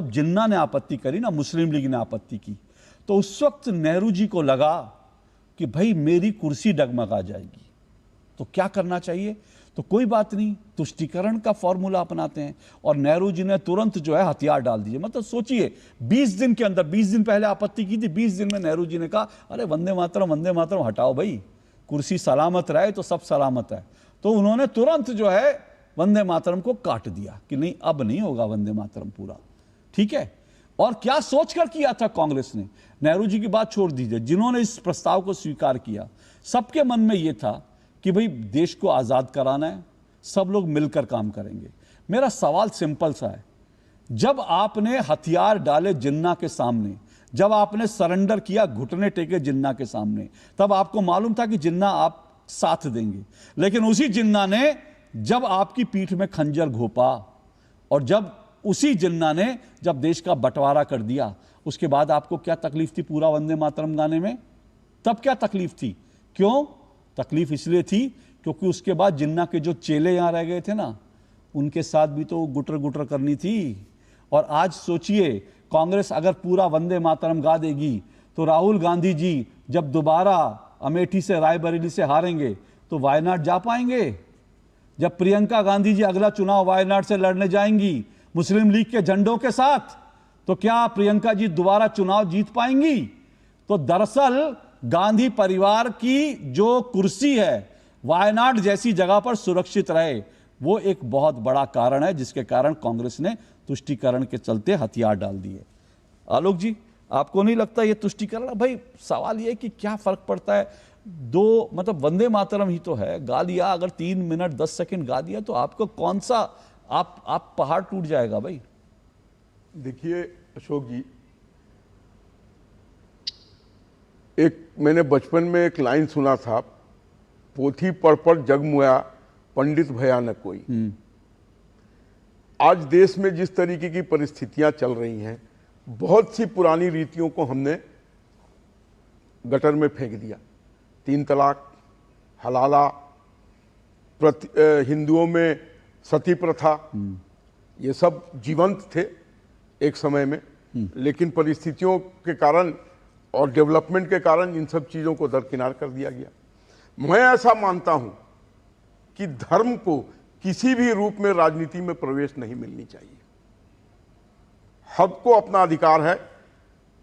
जिन्ना ने आपत्ति करी ना, मुस्लिम लीग ने आपत्ति की, तो उस वक्त नेहरू जी को लगा कि भाई मेरी कुर्सी डगमगा जाएगी, तो क्या करना चाहिए? तो कोई बात नहीं, तुष्टीकरण का फॉर्मूला अपनाते हैं। और नेहरू जी ने तुरंत जो है हथियार डाल दिए। मतलब सोचिए 20 दिन के अंदर, 20 दिन पहले आपत्ति की थी, 20 दिन में नेहरू जी ने कहा अरे वंदे मातरम हटाओ भाई, कुर्सी सलामत रहे तो सब सलामत है। तो उन्होंने तुरंत जो है वंदे मातरम को काट दिया कि नहीं अब नहीं होगा वंदे मातरम पूरा, ठीक है। और क्या सोचकर किया था कांग्रेस ने? नेहरू जी की बात छोड़ दीजिए, जिन्होंने इस प्रस्ताव को स्वीकार किया, सबके मन में यह था कि भाई देश को आजाद कराना है, सब लोग मिलकर काम करेंगे। मेरा सवाल सिंपल सा है, जब आपने हथियार डाले जिन्ना के सामने, जब आपने सरेंडर किया, घुटने टेके जिन्ना के सामने, तब आपको मालूम था कि जिन्ना आप साथ देंगे। लेकिन उसी जिन्ना ने जब आपकी पीठ में खंजर घोपा, और जब उसी जिन्ना ने जब देश का बंटवारा कर दिया, उसके बाद आपको क्या तकलीफ थी पूरा वंदे मातरम गाने में? तब क्या तकलीफ थी? क्यों तकलीफ? इसलिए थी क्योंकि उसके बाद जिन्ना के जो चेले यहां रह गए थे ना, उनके साथ भी तो गुटर गुटर करनी थी। और आज सोचिए, कांग्रेस अगर पूरा वंदे मातरम गा देगी तो राहुल गांधी जी जब दोबारा अमेठी से, रायबरेली से हारेंगे तो वायनाड जा पाएंगे? जब प्रियंका गांधी जी अगला चुनाव वायनाड से लड़ने जाएंगी मुस्लिम लीग के झंडों के साथ, तो क्या प्रियंका जी दोबारा चुनाव जीत पाएंगी? तो दरअसल गांधी परिवार की जो कुर्सी है वायनाड जैसी जगह पर सुरक्षित रहे, वो एक बहुत बड़ा कारण है जिसके कारण कांग्रेस ने तुष्टीकरण के चलते हथियार डाल दिए। आलोक जी, आपको नहीं लगता ये तुष्टीकरण? भाई सवाल ये कि क्या फर्क पड़ता है, मतलब वंदे मातरम ही तो है, गा लिया, अगर 3 मिनट 10 सेकंड गा दिया तो आपको कौन सा आप पहाड़ टूट जाएगा भाई। देखिए अशोक जी, एक मैंने बचपन में एक लाइन सुना था, पोथी पढ़ जगमुआ पंडित भया न कोई। आज देश में जिस तरीके की परिस्थितियां चल रही हैं, बहुत सी पुरानी रीतियों को हमने गटर में फेंक दिया। 3 तलाक, हलाला, हिंदुओं में सती प्रथा, ये सब जीवंत थे एक समय में, लेकिन परिस्थितियों के कारण और डेवलपमेंट के कारण इन सब चीज़ों को दरकिनार कर दिया गया। मैं ऐसा मानता हूं कि धर्म को किसी भी रूप में राजनीति में प्रवेश नहीं मिलनी चाहिए। सबको अपना अधिकार है।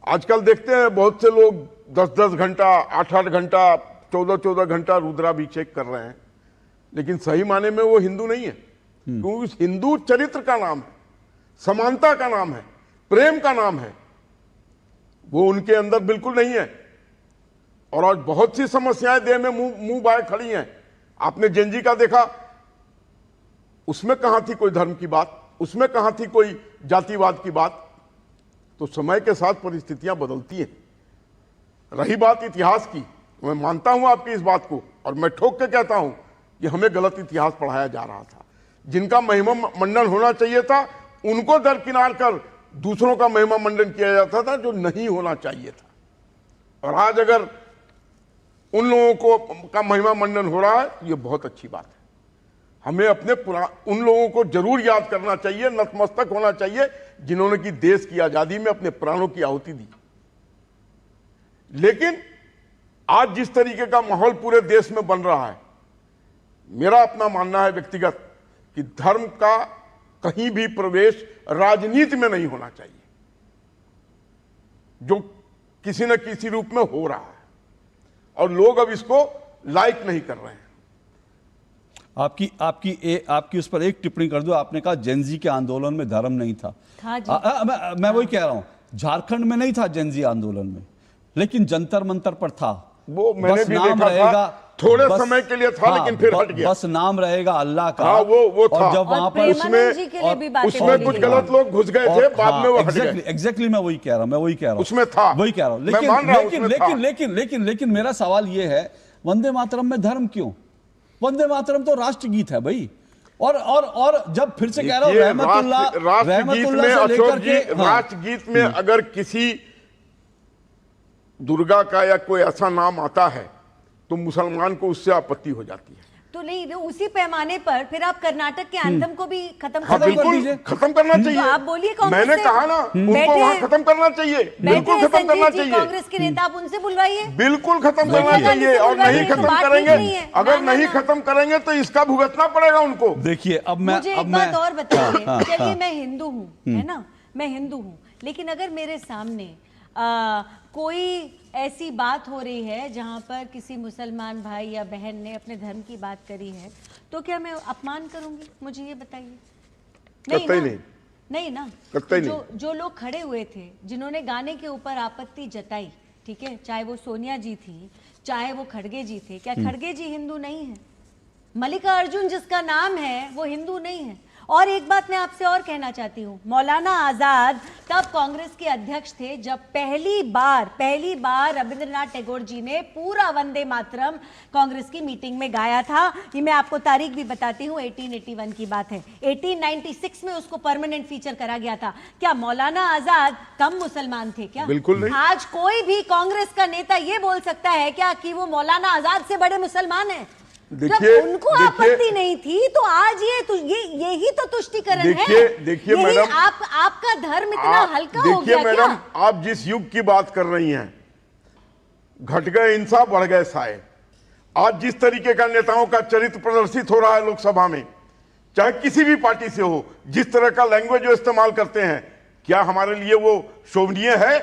आजकल देखते हैं बहुत से लोग 10-10 घंटा, 8-8 घंटा, 14-14 घंटा रुद्राभिषेक कर रहे हैं, लेकिन सही माने में वो हिंदू नहीं है, क्योंकि हिंदू चरित्र का नाम है, समानता का नाम है, प्रेम का नाम है, वो उनके अंदर बिल्कुल नहीं है। और आज बहुत सी समस्याएं देह में मुंह बाए खड़ी हैं। आपने जेनजी का देखा, उसमें कहां थी कोई धर्म की बात, उसमें कहां थी कोई जातिवाद की बात। तो समय के साथ परिस्थितियां बदलती हैं। रही बात इतिहास की, मैं मानता हूं आपकी इस बात को, और मैं ठोक के कहता हूं कि हमें गलत इतिहास पढ़ाया जा रहा था। जिनका महिमा मंडन होना चाहिए था उनको दरकिनार कर दूसरों का महिमा मंडन किया जाता था जो नहीं होना चाहिए था। और आज अगर उन लोगों को का महिमा मंडन हो रहा है, ये बहुत अच्छी बात है। हमें अपने उन लोगों को जरूर याद करना चाहिए, नतमस्तक होना चाहिए, जिन्होंने कि देश की आजादी में अपने प्राणों की आहुति दी। लेकिन आज जिस तरीके का माहौल पूरे देश में बन रहा है, मेरा अपना मानना है व्यक्तिगत कि धर्म का कहीं भी प्रवेश राजनीति में नहीं होना चाहिए, जो किसी न किसी रूप में हो रहा है, और लोग अब इसको लाइक नहीं कर रहे हैं। आपकी उस पर एक टिप्पणी कर दो। आपने कहा जेनजी के आंदोलन में धर्म नहीं था जी। मैं वही कह रहा हूं, झारखंड में नहीं था जेनजी आंदोलन में, लेकिन जंतर मंतर पर था। वो मैंने भी देखा था, थोड़े समय के लिए था, लेकिन फिर हट गया। बस नाम रहेगा अल्लाह का। हाँ, वो था। और जब वहां पर उसमें कुछ गलत लोग घुस गए थे, बाद में वो हट गए। एग्जैक्टली मैं वही कह रहा हूं, उसमें था, वही कह रहा हूं। लेकिन मेरा सवाल ये है, वंदे मातरम में धर्म क्यों? वंदे मातरम तो राष्ट्रगीत है भाई। और जब फिर से कह रहा हूं, राष्ट्रगीत में अगर किसी दुर्गा का या कोई ऐसा नाम आता है तो मुसलमान को उससे आपत्ति हो जाती है। तो नहीं, उसी पैमाने पर फिर आप कर्नाटक के एंथम को भी खत्म कर दीजिए। खत्म करना चाहिए। तो आप बोलिए, मैंने कहा ना, उनको वहां खत्म करना चाहिए, बिल्कुल खत्म करना चाहिए। कांग्रेस के नेता, आप उनसे बुलवाइए, बिल्कुल खत्म करना चाहिए। और नहीं खत्म करेंगे, अगर नहीं खत्म करेंगे तो इसका भुगतना पड़ेगा उनको। देखिए, अब मुझे एक बात और बताइए। चलिए, मैं हिंदू हूँ, है ना, मैं हिंदू हूँ, लेकिन अगर मेरे सामने कोई ऐसी बात हो रही है जहां पर किसी मुसलमान भाई या बहन ने अपने धर्म की बात करी है, तो क्या मैं अपमान करूंगी? मुझे ये बताइए। नहीं ना। जो लोग खड़े हुए थे, जिन्होंने गाने के ऊपर आपत्ति जताई, ठीक है, चाहे वो सोनिया जी थी, चाहे वो खड़गे जी थे, क्या खड़गे जी हिंदू नहीं है? मल्लिकार्जुन जिसका नाम है वो हिंदू नहीं है। और एक बात मैं आपसे और कहना चाहती हूँ, मौलाना आजाद तब कांग्रेस के अध्यक्ष थे जब पहली बार रविंद्रनाथ टैगोर जी ने पूरा वंदे मातरम कांग्रेस की मीटिंग में गाया था। ये मैं आपको तारीख भी बताती हूँ, 1881 की बात है। 1896 में उसको परमानेंट फीचर करा गया था। क्या मौलाना आजाद कम मुसलमान थे क्या? बिल्कुल नहीं। आज कोई भी कांग्रेस का नेता ये बोल सकता है क्या कि वो मौलाना आजाद से बड़े मुसलमान है? जब उनको आपत्ति नहीं थी तो आज यही तो तुष्टीकरण है। देखिए मैडम, आपका धर्म इतना हल्का हो गया। देखिए मैडम, आप जिस युग की बात कर रही हैं, घट गए इंसा बढ़ गए साए। आज जिस तरीके का नेताओं का चरित्र प्रदर्शित हो रहा है लोकसभा में, चाहे किसी भी पार्टी से हो, जिस तरह का लैंग्वेज वो इस्तेमाल करते हैं, क्या हमारे लिए वो शोभनीय है?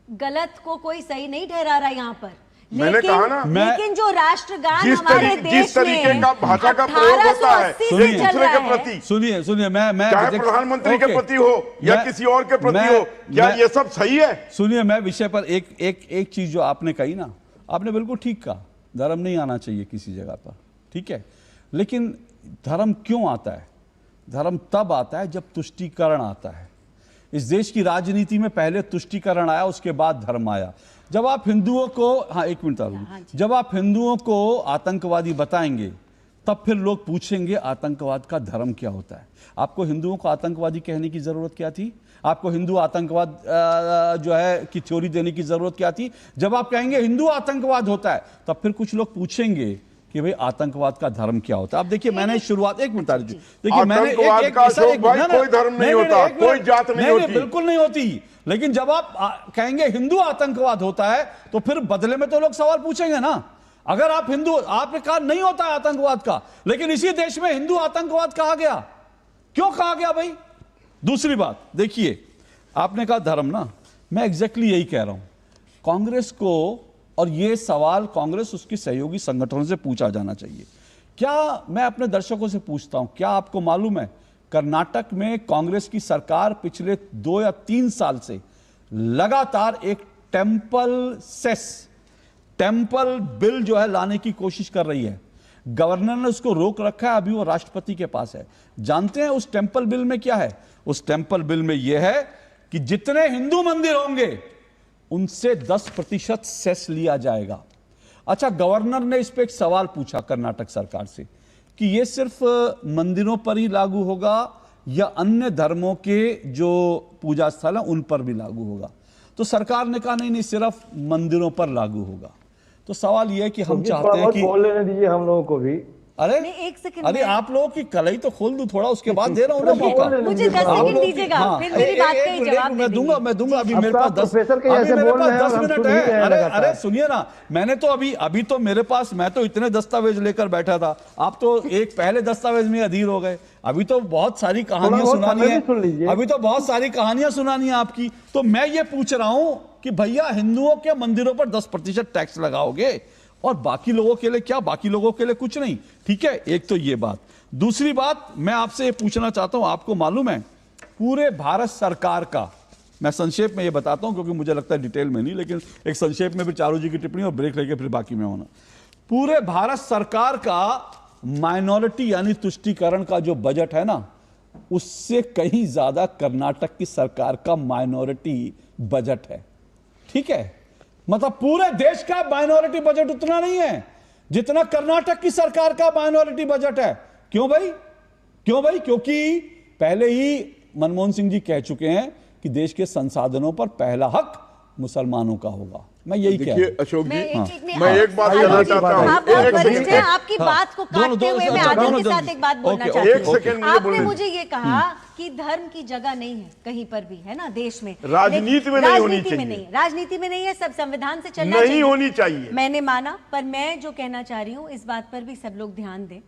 गलत को कोई सही नहीं ठहरा रहा यहाँ पर। मैंने कहा ना, लेकिन जो राष्ट्रगान हमारे देश जिस तरीके का भाषा का प्रयोग होता है एक दूसरे के प्रति, सुनिए, मैं चाहे प्रधानमंत्री के प्रति हो या किसी और के प्रति हो, क्या ये सब सही है? सुनिए, मैं विषय पर एक चीज जो आपने कही ना, आपने बिल्कुल ठीक कहा, धर्म नहीं आना चाहिए किसी जगह पर, ठीक है, लेकिन धर्म क्यों आता है? धर्म तब आता है जब तुष्टीकरण आता है। इस देश की राजनीति में पहले तुष्टीकरण आया, उसके बाद धर्म आया। जब आप हिंदुओं को, एक मिनट, जब आप हिंदुओं को आतंकवादी बताएंगे, तब फिर लोग पूछेंगे आतंकवाद का धर्म क्या होता है। आपको हिंदुओं को आतंकवादी कहने की जरूरत क्या थी? आपको हिंदू आतंकवाद जो है की थ्योरी देने की जरूरत क्या थी? जब आप कहेंगे हिंदू आतंकवाद होता है, तब फिर कुछ लोग पूछेंगे कि भाई आतंकवाद का धर्म क्या होता है। अब देखिए मैंने शुरुआत, एक मिनट देखिए मैंने आतंकवाद का अशोक भाई कोई धर्म नहीं होता, कोई जात नहीं होती, बिल्कुल नहीं होती। लेकिन जब आप कहेंगे हिंदू आतंकवाद होता है तो फिर बदले में तो लोग सवाल पूछेंगे ना। अगर आप हिंदू, आपने कहा नहीं होता है आतंकवाद का, लेकिन इसी देश में हिंदू आतंकवाद कहा गया, क्यों कहा गया भाई? दूसरी बात देखिए, आपने कहा धर्म ना, मैं एग्जैक्टली यही कह रहा हूं कांग्रेस को, और यह सवाल कांग्रेस उसकी सहयोगी संगठनों से पूछा जाना चाहिए। क्या, मैं अपने दर्शकों से पूछता हूं, क्या आपको मालूम है कर्नाटक में कांग्रेस की सरकार पिछले 2 या 3 साल से लगातार एक टेम्पल बिल जो है लाने की कोशिश कर रही है। गवर्नर ने उसको रोक रखा है, अभी वो राष्ट्रपति के पास है। जानते हैं उस टेम्पल बिल में क्या है? उस टेम्पल बिल में यह है कि जितने हिंदू मंदिर होंगे उनसे 10% सेस लिया जाएगा। अच्छा, गवर्नर ने इस पे एक सवाल पूछा कर्नाटक सरकार से कि यह सिर्फ मंदिरों पर ही लागू होगा या अन्य धर्मों के जो पूजा स्थल हैं उन पर भी लागू होगा? तो सरकार ने कहा नहीं, सिर्फ मंदिरों पर लागू होगा। तो सवाल यह है कि हम चाहते हैं कि बोल लेने दीजिए हम लोगों को भी। अरे एक सेकंड, अरे आप लोगों की कलई तो खोल दूं थोड़ा, उसके बाद दे रहा हूं ना मौका। मुझे 10 सेकंड दीजिएगा, फिर मेरी बात का ही जवाब मैं दूंगा। अभी मेरे पास 10 मिनट है। अरे सुनिए ना, मैंने तो अभी तो मेरे पास, मैं तो इतने दस्तावेज लेकर बैठा था, आप तो एक पहले दस्तावेज में अधीर हो गए। अभी तो बहुत सारी कहानियां सुनानी है, अभी तो बहुत सारी कहानियां सुनानी है आपकी। तो मैं ये पूछ रहा हूं कि भैया हिंदुओं के मंदिरों पर 10% टैक्स लगाओगे और बाकी लोगों के लिए क्या? बाकी लोगों के लिए कुछ नहीं। ठीक है, एक तो ये बात। दूसरी बात मैं आपसे ये पूछना चाहता हूं, आपको मालूम है पूरे भारत सरकार का, मैं संक्षेप में ये बताता हूं क्योंकि मुझे लगता है डिटेल में नहीं, लेकिन एक संक्षेप में फिर चारू जी की टिप्पणी और ब्रेक लेके फिर बाकी में होना। पूरे भारत सरकार का माइनॉरिटी यानी तुष्टीकरण का जो बजट है ना, उससे कहीं ज्यादा कर्नाटक की सरकार का माइनॉरिटी बजट है। ठीक है, मतलब पूरे देश का माइनॉरिटी बजट उतना नहीं है जितना कर्नाटक की सरकार का माइनॉरिटी बजट है। क्यों भाई? क्योंकि पहले ही मनमोहन सिंह जी कह चुके हैं कि देश के संसाधनों पर पहला हक मुसलमानों का होगा। मैं यही कह रहा हूं। अशोक जी, मैं एक बात कहना चाहता हूं। आप बहुत वरिष्ठ हैं, आपकी बात को काटते हुए मैं आदर के साथ एक बात बोलना चाहती हूँ। आपने मुझे ये कहा कि धर्म की जगह नहीं है कहीं पर भी, है ना, देश में, राजनीति में नहीं होनी चाहिए। राजनीति में नहीं है, सब संविधान से चलना नहीं होनी चाहिए। मैंने माना, पर मैं जो कहना चाह रही हूँ इस बात पर भी सब लोग ध्यान दें।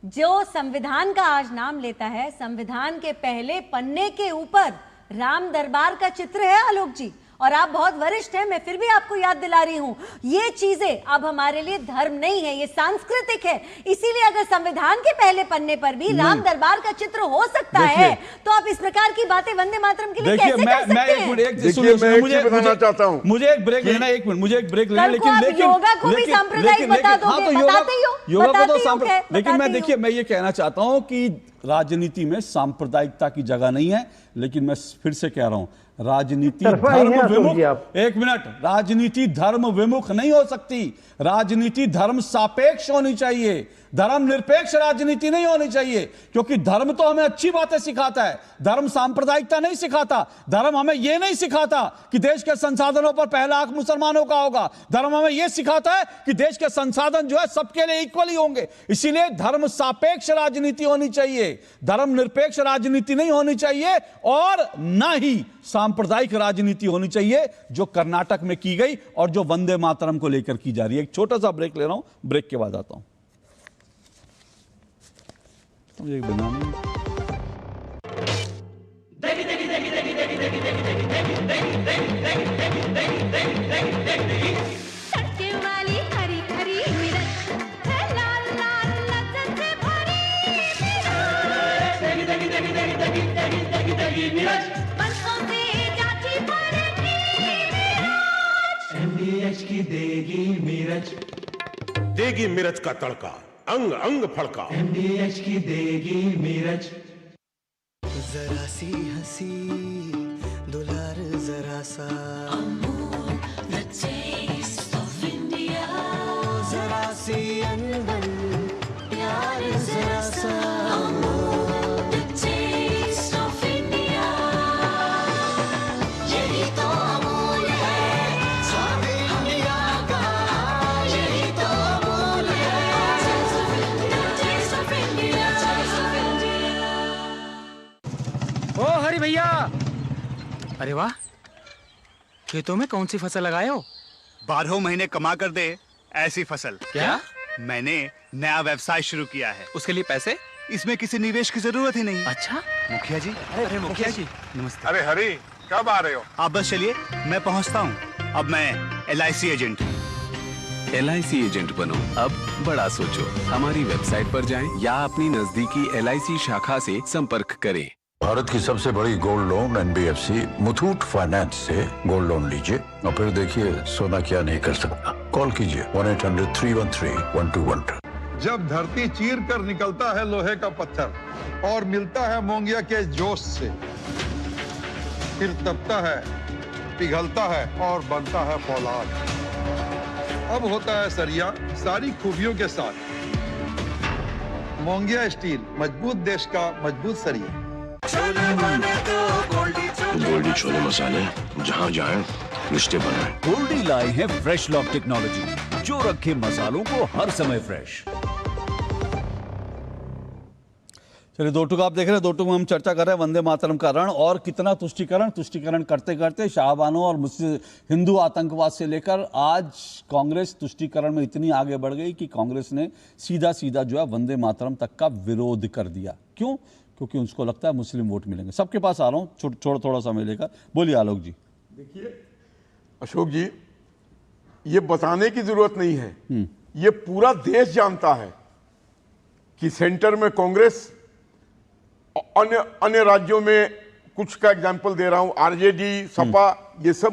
जो संविधान का आज नाम लेता है, संविधान के पहले पन्ने के ऊपर राम दरबार का चित्र है आलोक जी, और आप बहुत वरिष्ठ हैं, मैं फिर भी आपको याद दिला रही हूं, ये चीजें अब हमारे लिए धर्म नहीं है, ये सांस्कृतिक है। इसीलिए अगर संविधान के पहले पन्ने पर भी राम दरबार का चित्र हो सकता है, तो आप इस प्रकार की बातें वंदे मातरम के लिए कैसे कर सकते हैं? मैं एक बताना चाहता हूं, मुझे एक ब्रेक लेना, एक मिनट मुझे एक ब्रेक लेना, लेकिन योगा को भी सांप्रदायिक बता दोगे, बताते ही हो, योगा को तो सांप्रदायिक, लेकिन मैं देखिए मैं ये कहना चाहता हूं कि राजनीति में सांप्रदायिकता की जगह नहीं है। लेकिन मैं फिर से कह रहा हूं, राजनीति धर्म विमुख, एक मिनट, राजनीति धर्म विमुख नहीं हो सकती। राजनीति धर्म सापेक्ष होनी चाहिए, धर्म निरपेक्ष राजनीति नहीं होनी चाहिए। क्योंकि धर्म तो हमें अच्छी बातें सिखाता है, धर्म सांप्रदायिकता नहीं सिखाता। धर्म हमें यह नहीं सिखाता कि देश के संसाधनों पर पहला हक मुसलमानों का होगा। धर्म हमें यह सिखाता है कि देश के संसाधन जो है सबके लिए इक्वली होंगे। इसीलिए धर्म सापेक्ष राजनीति होनी चाहिए, धर्म निरपेक्ष राजनीति नहीं होनी चाहिए, और न ही सांप्रदायिक राजनीति होनी चाहिए जो कर्नाटक में की गई और जो वंदे मातरम को लेकर की जा रही है। एक छोटा सा ब्रेक ले रहा हूं, ब्रेक के बाद आता हूं। मुझे एक बनाना देगी मिर्च का तड़का, अंग अंग फड़का। MDH की देगी मिर्च। जरा सी हंसी दुलार जरा सा, the taste of India। जरा सी अनबन प्यार जरा सा, the taste of India। यही तो अमूल है स्वाद इंडिया का, यही तो अमूल है। अरे वाह, खेतों में कौन सी फसल लगाए हो? 12 महीने कमा कर दे ऐसी फसल। क्या? मैंने नया व्यवसाय शुरू किया है। उसके लिए पैसे? इसमें किसी निवेश की जरूरत ही नहीं। अच्छा मुखिया जी। अरे मुखिया जी नमस्ते। अरे हरी, कब आ रहे हो? आप बस चलिए, मैं पहुंचता हूँ। अब मैं LIC एजेंट हूँ। LIC एजेंट बनो, अब बड़ा सोचो। हमारी वेबसाइट पर जाएं या अपनी नजदीकी LIC शाखा से संपर्क करें। भारत की सबसे बड़ी gold loan NBFC Muthoot finance से गोल्ड लोन लीजिए और फिर देखिए सोना क्या नहीं कर सकता। कॉल कीजिए 1-800-313-1212। जब धरती चीर कर निकलता है लोहे का पत्थर और मिलता है मोंगिया के जोश से, फिर तपता है, पिघलता है और बनता है फौलाद। अब होता है सरिया सारी खूबियों के साथ। मोंगिया स्टील, मजबूत देश का मजबूत सरिया। गोल्डी छोले मसाले, जहाँ जाए रिश्ते बनाए। गोल्डी लाए हैं फ्रेश लॉक टेक्नोलॉजी, जो रखे मसालों को हर समय फ्रेश। चलिए, दो टुक आप देख रहे हैं। दो टुक में हम चर्चा कर रहे हैं वंदे मातरम का रण और कितना तुष्टीकरण करते करते शाहबानों और हिंदू आतंकवाद से लेकर आज कांग्रेस तुष्टीकरण में इतनी आगे बढ़ गई कि कांग्रेस ने सीधा सीधा जो है वंदे मातरम तक का विरोध कर दिया। क्यों? क्योंकि उसको लगता है मुस्लिम वोट मिलेंगे। सबके पास आ रहा हूँ, थोड़ा समय लेकर। बोलिए आलोक जी। देखिए अशोक जी, ये बताने की जरूरत नहीं है, ये पूरा देश जानता है कि सेंटर में कांग्रेस, अन्य राज्यों में कुछ का एग्जांपल दे रहा हूं, RJD, सपा, ये सब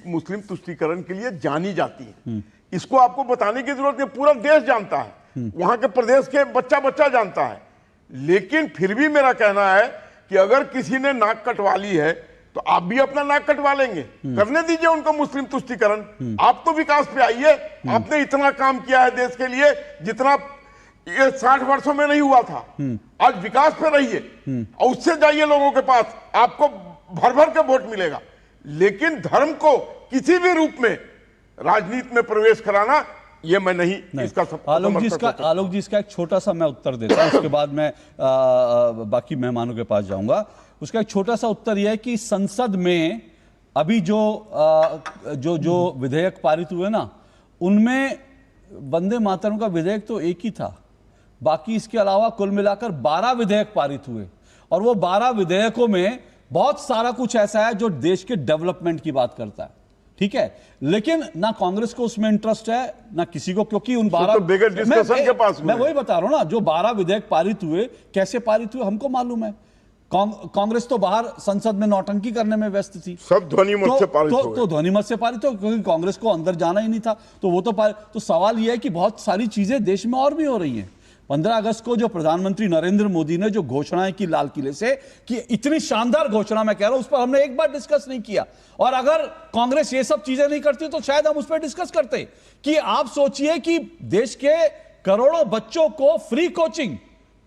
मुस्लिम तुष्टीकरण के लिए जानी जाती है। इसको आपको बताने की जरूरत नहीं, पूरा देश जानता है, वहां के प्रदेश के बच्चा जानता है। लेकिन फिर भी मेरा कहना है कि अगर किसी ने नाक कटवा ली है तो आप भी अपना नाक कटवा लेंगे। करने दीजिए उनको मुस्लिम तुष्टीकरण। आप तो विकास पे आइए। आपने इतना काम किया है देश के लिए जितना ये 60 वर्षों में नहीं हुआ था। आज विकास पे रहिए और उससे जाइए लोगों के पास, आपको भर भर के वोट मिलेगा। लेकिन धर्म को किसी भी रूप में राजनीति में प्रवेश कराना, ये मैं नहीं। इसका आलोक जी इसका एक छोटा सा मैं उत्तर देता हूं, उसके बाद मैं बाकी मेहमानों के पास जाऊंगा। उसका एक छोटा सा उत्तर यह है कि संसद में अभी जो विधेयक पारित हुए ना, उनमें वंदे मातरम का विधेयक तो एक ही था। बाकी इसके अलावा कुल मिलाकर 12 विधेयक पारित हुए और वो 12 विधेयकों में बहुत सारा कुछ ऐसा है जो देश के डेवलपमेंट की बात करता है। ठीक है, लेकिन ना कांग्रेस को उसमें इंटरेस्ट है ना किसी को, क्योंकि उन 12 तो बिगर डिस्कशन के पास मैं वही बता रहा हूं ना, जो 12 विधेयक पारित हुए, कैसे पारित हुए हमको मालूम है। कांग्रेस तो बाहर संसद में नौटंकी करने में व्यस्त थी। सब ध्वनिमत से पारित हो गए। तो ध्वनिमत से पारित हो, क्योंकि कांग्रेस को अंदर जाना ही नहीं था, तो वो तो पारित। तो सवाल यह है कि बहुत सारी चीजें देश में और भी हो रही हैं। 15 अगस्त को जो प्रधानमंत्री नरेंद्र मोदी ने जो घोषणाएं की लाल किले से, कि इतनी शानदार घोषणा मैं कह रहा हूं, उस पर हमने एक बार डिस्कस नहीं किया। और अगर कांग्रेस ये सब चीजें नहीं करती तो शायद हम उस पर डिस्कस करते कि आप सोचिए कि देश के करोड़ों बच्चों को फ्री कोचिंग,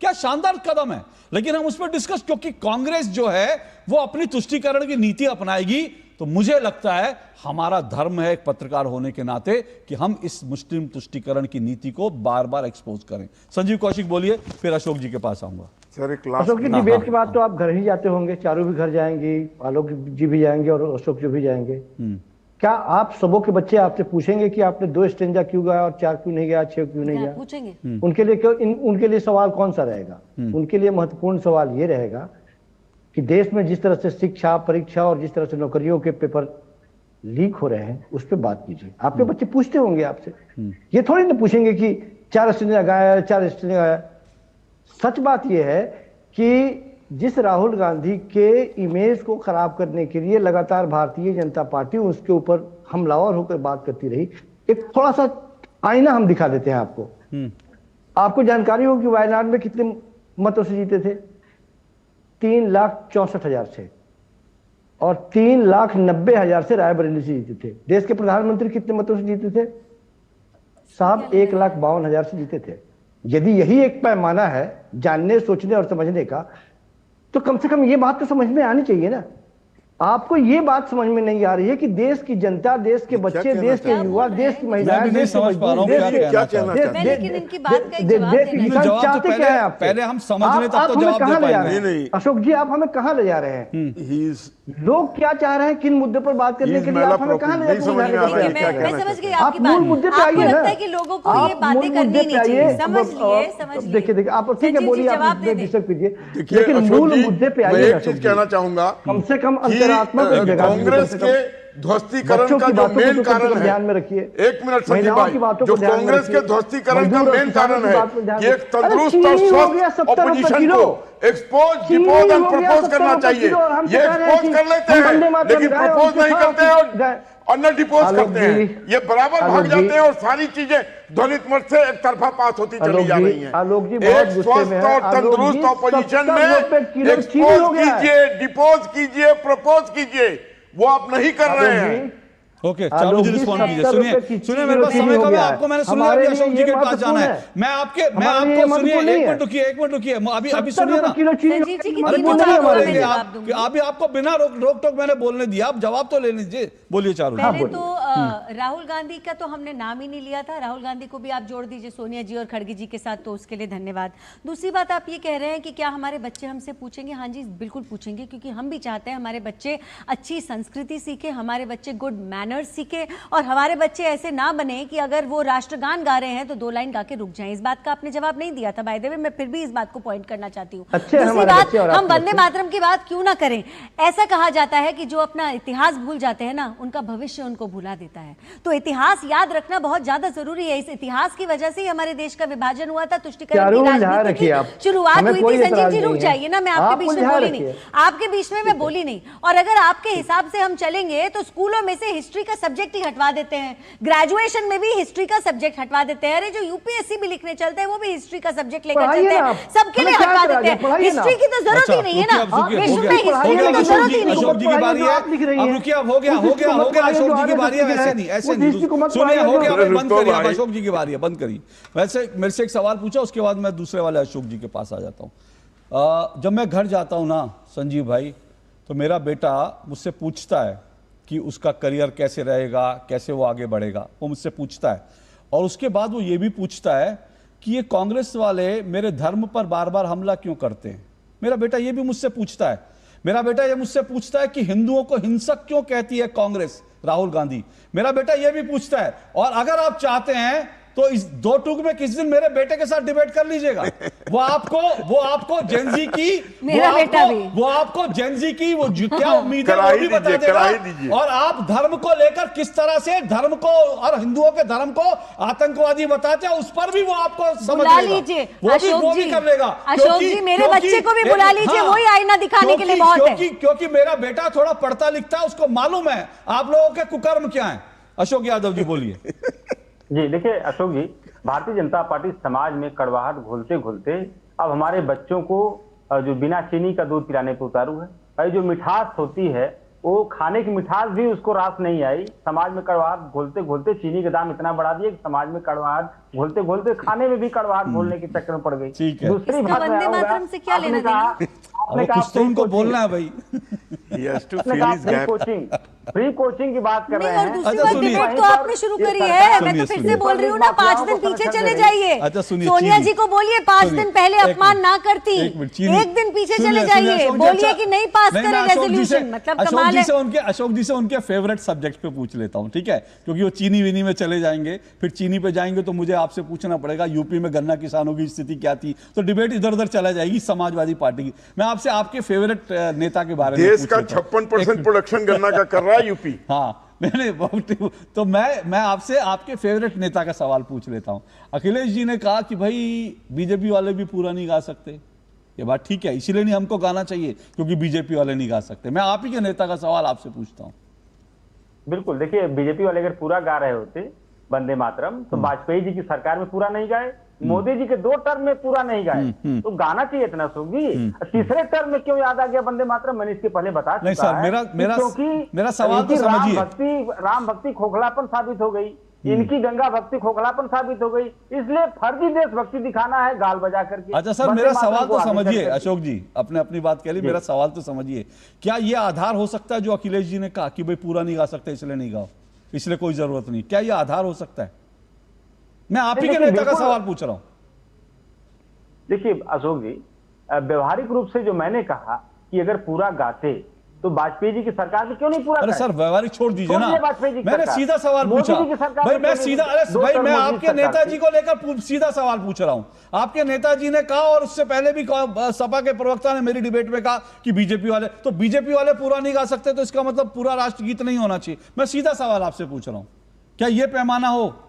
क्या शानदार कदम है। लेकिन हम उस पर डिस्कस, क्योंकि कांग्रेस जो है वो अपनी तुष्टीकरण की नीति अपनाएगी। तो मुझे लगता है हमारा धर्म है एक पत्रकार होने के नाते कि हम इस मुस्लिम तुष्टीकरण की नीति को बार बार एक्सपोज करें। संजीव कौशिक बोलिए, फिर अशोक जी के पास आऊंगा। सर अशोक की डिबेट के बाद तो आप घर ही जाते होंगे, चारों भी घर जाएंगे, आलोक जी भी जाएंगे और अशोक जी भी जाएंगे। क्या आप सबों के बच्चे आपसे पूछेंगे कि आपने 2 स्टेंजा क्यों गाया और 4 क्यों नहीं गया, 6 क्यों नहीं गया? पूछेंगे। उनके लिए सवाल कौन सा रहेगा? उनके लिए महत्वपूर्ण सवाल ये रहेगा कि देश में जिस तरह से शिक्षा, परीक्षा और जिस तरह से नौकरियों के पेपर लीक हो रहे हैं, उस पर बात कीजिए। आपके बच्चे पूछते होंगे आपसे, ये थोड़ी ना पूछेंगे कि 4 स्टेंजा गाया, 4 स्टेंजा गाया। सच बात यह है कि जिस राहुल गांधी के इमेज को खराब करने के लिए लगातार भारतीय जनता पार्टी उसके ऊपर हमलावर होकर बात करती रही, एक थोड़ा सा आईना हम दिखा देते हैं आपको। आपको जानकारी हो कि वायनाड में कितने मतों से जीते थे? 3,64,000 से, और 3,90,000 से रायबरेली से जीते थे। देश के प्रधानमंत्री कितने मतों से जीते थे साहब? 1,52,000 से जीते थे। यदि यही एक पैमाना है जानने, सोचने और समझने का, तो कम से कम ये बात तो समझ में आनी चाहिए ना। आपको ये बात समझ में नहीं आ रही है कि देश की जनता, देश के बच्चे, देश के युवा, देश की महिलाएं, देश के मजदूर, चाहते क्या है आप? पहले हम समझ लें तब तो जवाब दे पाएंगे। अशोक जी, आप हमें कहाँ ले जा रहे हैं? He is लोग क्या चाह रहे हैं, किन मुद्दे पर बात करने के लिए आप हमें कहाँ ले मैं समझ गई आपकी बात। मूल मुद्दे पे आइए लगता है कि लोगों को ये बातें करनी नहीं चाहिए। समझ लिए। देखिए आप ठीक है बोलिए, आप डिस्टर्ब कीजिए, लेकिन अशोक मूल जी, मुद्दे पे मैं आइए। एक चीज कहना चाहूंगा, कम से कम अंतरात्मा को जगह कांग्रेस के ध्वस्तीकरण का जो मेन कारण है, ध्यान में रखिए, एक मिनट संजीव भाई, जो कांग्रेस के ध्वस्तीकरण का मेन कारण है कि एक तंदुरुस्त और स्वस्थ ऑपोजिशन को एक्सपोज, डिपोज एंड प्रपोज करना चाहिए। ये एक्सपोज कर लेते हैं लेकिन प्रपोज नहीं करते हैं और न डिपोज करते हैं। ये बराबर भाग जाते हैं और सारी चीजें ध्वनित मत से एक तरफा पास होती चली जा रही हैं। एक स्वस्थ और तंदुरुस्त ऑपोजिशन में एक्सपोज कीजिए, डिपोज कीजिए, प्रपोज कीजिए, वो आप नहीं कर रहे हैं। ओके, चालू जी रिस्पॉन्ड कीजिए। सुनिए मेरे पास समय कम है, आपको मैंने सुन लिया, अभी अशोक जी के पास जाना है। मैं आपको सुनिए, एक मिनट रुकिए, अभी सुनिए ना। अभी आपको बिना रोक टोक मैंने बोलने दिया, आप जवाब तो ले लीजिए। बोलिए चारू। पहले तो राहुल गांधी का तो हमने नाम ही नहीं लिया था। राहुल गांधी को भी आप जोड़ दीजिए सोनिया जी और खड़गे जी के साथ, तो उसके लिए धन्यवाद। दूसरी बात, आप ये कह रहे हैं कि क्या हमारे बच्चे हमसे पूछेंगे? हाँ जी, बिल्कुल पूछेंगे, क्योंकि हम भी चाहते हैं हमारे बच्चे अच्छी संस्कृति सीखे, हमारे बच्चे गुड मैनर्स सीखे, और हमारे बच्चे ऐसे ना बने कि अगर वो राष्ट्रगान गा रहे हैं तो 2 लाइन गा के रुक जाएं। इस बात का आपने जवाब नहीं दिया था बाय द वे, मैं फिर भी इस बात को पॉइंट करना चाहती हूँ। दूसरी बात, हम वंदे मातरम की बात क्यों ना करें? ऐसा कहा जाता है कि जो अपना इतिहास भूल जाते हैं ना, उनका भविष्य उनको भुला देता है। तो इतिहास याद रखना बहुत ज्यादा जरूरी है। इस इतिहास की वजह से ही हमारे देश का विभाजन हुआ था, तुष्टिकरण की राजनीति की शुरुआत हुई थी। संजीव जी रुक जाइए ना, मैं आपके बीच में बोली नहीं, आपके बीच में मैं बोली नहीं। और अगर आपके हिसाब से हम चलेंगे तो स्कूलों में से हिस्ट्री का सब्जेक्ट ही हटवा देते हैं, ग्रेजुएशन में भी हिस्ट्री का सब्जेक्ट हटवा देते हैं। अरे जो यूपीएससी भी लिखने चलते हैं वो भी हिस्ट्री का सब्जेक्ट लेकर चलते हैं, सबके लिए हटवा देते हैं। हिस्ट्री की तो जरूरत ही नहीं है ना, विश्व में हिस्ट्री की तो जरूरत ही नहीं। अशोक जी की बारी है, अब रुकिए, अब हो गया अशोक जी की बारी है। ऐसे नहीं सुनिए, हो गया, बंद करिए, अब अशोक जी की बारी है, बंद करिए। वैसे मेरे से एक सवाल पूछा, उसके बाद मैं दूसरे वाले अशोक जी के पास आ जाता हूँ। जब मैं घर जाता हूँ ना संजीव भाई, तो मेरा बेटा मुझसे पूछता है कि उसका करियर कैसे रहेगा, कैसे वो आगे बढ़ेगा, वो मुझसे पूछता है। और उसके बाद वो ये भी पूछता है कि ये कांग्रेस वाले मेरे धर्म पर बार बार हमला क्यों करते हैं। मेरा बेटा ये भी मुझसे पूछता है। मेरा बेटा ये मुझसे पूछता है कि हिंदुओं को हिंसक क्यों कहती है कांग्रेस, राहुल गांधी। मेरा बेटा ये भी पूछता है। और अगर आप चाहते हैं तो इस 2 टूक में किस दिन मेरे बेटे के साथ डिबेट कर लीजिएगा। वो आपको जेनजी की वो आपको जेनजी की वो क्या उम्मीद है वो भी बता देगा। और आप धर्म को लेकर किस तरह से धर्म को और हिंदुओं के धर्म को आतंकवादी बताते हैं, उस पर भी वो आपको समझ लीजिए, वो भी कर लेगा। अशोक जी, मेरे बच्चे को भी बुला लीजिए, वही आईना दिखाने के लिए बहुत है। क्योंकि मेरा बेटा थोड़ा पढ़ता लिखता है, उसको मालूम है आप लोगों के कुकर्म क्या है। अशोक यादव जी बोलिए। जी देखिए अशोक जी, भारतीय जनता पार्टी समाज में कड़वाहट घोलते घोलते अब हमारे बच्चों को जो बिना चीनी का दूध पिलाने पर उतारू है। जो मिठास होती है, वो खाने की मिठास भी उसको रास नहीं आई। समाज में कड़वाहट घोलते घोलते चीनी का दाम इतना बढ़ा दिए कि समाज में कड़वाहट घोलते घोलते खाने में भी कड़वाहट घोलने के चक्कर में पड़ गई। दूसरी बात वंदे मातरम से क्या लेना देना? कुछ तो उनको बोलना है भाई। फ्री कोचिंग की बात कर रहे हैं। दूसरी बात, डिबेट तो आपने शुरू करी है, मैं तो फिर से बोल रही हूँ ना, 5 दिन पीछे चले जाइए। सोनिया जी को बोलिए 5 दिन पहले अपमान ना करती, 1 दिन पीछे चले जाइए, बोलिए कि नहीं पास करें रेजोल्यूशन। मतलब कमाल है। अशोक जी से उनके फेवरेट सब्जेक्ट पे पूछ लेता हूँ, ठीक है, क्योंकि वो चीनी विनी में चले जाएंगे, फिर चीनी पे जाएंगे तो मुझे आपसे पूछना पड़ेगा यूपी में गन्ना किसानों की स्थिति क्या थी, तो डिबेट इधर उधर चला जाएगी समाजवादी पार्टी की। मैं आपसे आपके फेवरेट नेता के बारे में, देश का 56% प्रोडक्शन गन्ना का कर रहा है यूपी। हाँ, मैंने तो मैं आपसे आपके फेवरेट नेता का सवाल पूछ लेता हूं। अखिलेश जी ने कहा कि भाई बीजेपी वाले भी पूरा नहीं गा सकते, ये बात ठीक है, इसीलिए नहीं हमको गाना चाहिए क्योंकि बीजेपी वाले नहीं गा सकते। मैं आप ही के नेता का सवाल आपसे पूछता हूं। बिल्कुल, देखिए बीजेपी वाले अगर पूरा गा रहे होते वंदे मातरम तो वाजपेयी जी की सरकार में पूरा नहीं गाए, मोदी जी के 2 टर्म में पूरा नहीं गाए, तो गाना चाहिए इतना सोगी। तीसरे टर्म में क्यों याद आ गया वंदे मातरम? मैंने इसके पहले बता चुका है। मेरा सवाल तो समझिए, राम भक्ति खोखलापन साबित हो गई, इनकी गंगा भक्ति खोखलापन साबित हो गई, इसलिए फर्जी देशभक्ति दिखाना है गाल बजा करके। अच्छा सर, मेरा सवाल तो समझिए अशोक जी, अपने अपनी बात कह ली, मेरा सवाल तो समझिए। क्या ये आधार हो सकता है जो अखिलेश जी ने कहा कि भाई पूरा नहीं गा सकते इसलिए नहीं गाओ, इसलिए कोई जरूरत नहीं, क्या ये आधार हो सकता है? मैं आप ही के नेता का सवाल पूछ रहा हूं। देखिए अशोक जी, व्यवहारिक रूप से जो मैंने कहा कि अगर पूरा गाते तो वाजपेयी जी की सरकार में क्यों नहीं पूरा अरे करें? सर व्यवहारिक छोड़ दीजिए ना, वाजपेयी जी की मैंने सरकार। सीधा सवाल मोदी पूछा जी की सरकार भाई, में मैं क्यों सीधा, नहीं? अरे दो भाई टर्म मैं मोदी आपके सरकार नेताजी थी। को लेकर सीधा सवाल पूछ रहा हूं। आपके नेताजी ने कहा और उससे पहले भी सपा के प्रवक्ता ने मेरी डिबेट में कहा कि बीजेपी वाले, तो बीजेपी वाले पूरा नहीं गा सकते तो इसका मतलब पूरा राष्ट्रगीत नहीं होना चाहिए। मैं सीधा सवाल आपसे पूछ रहा हूं, क्या यह पैमाना हो?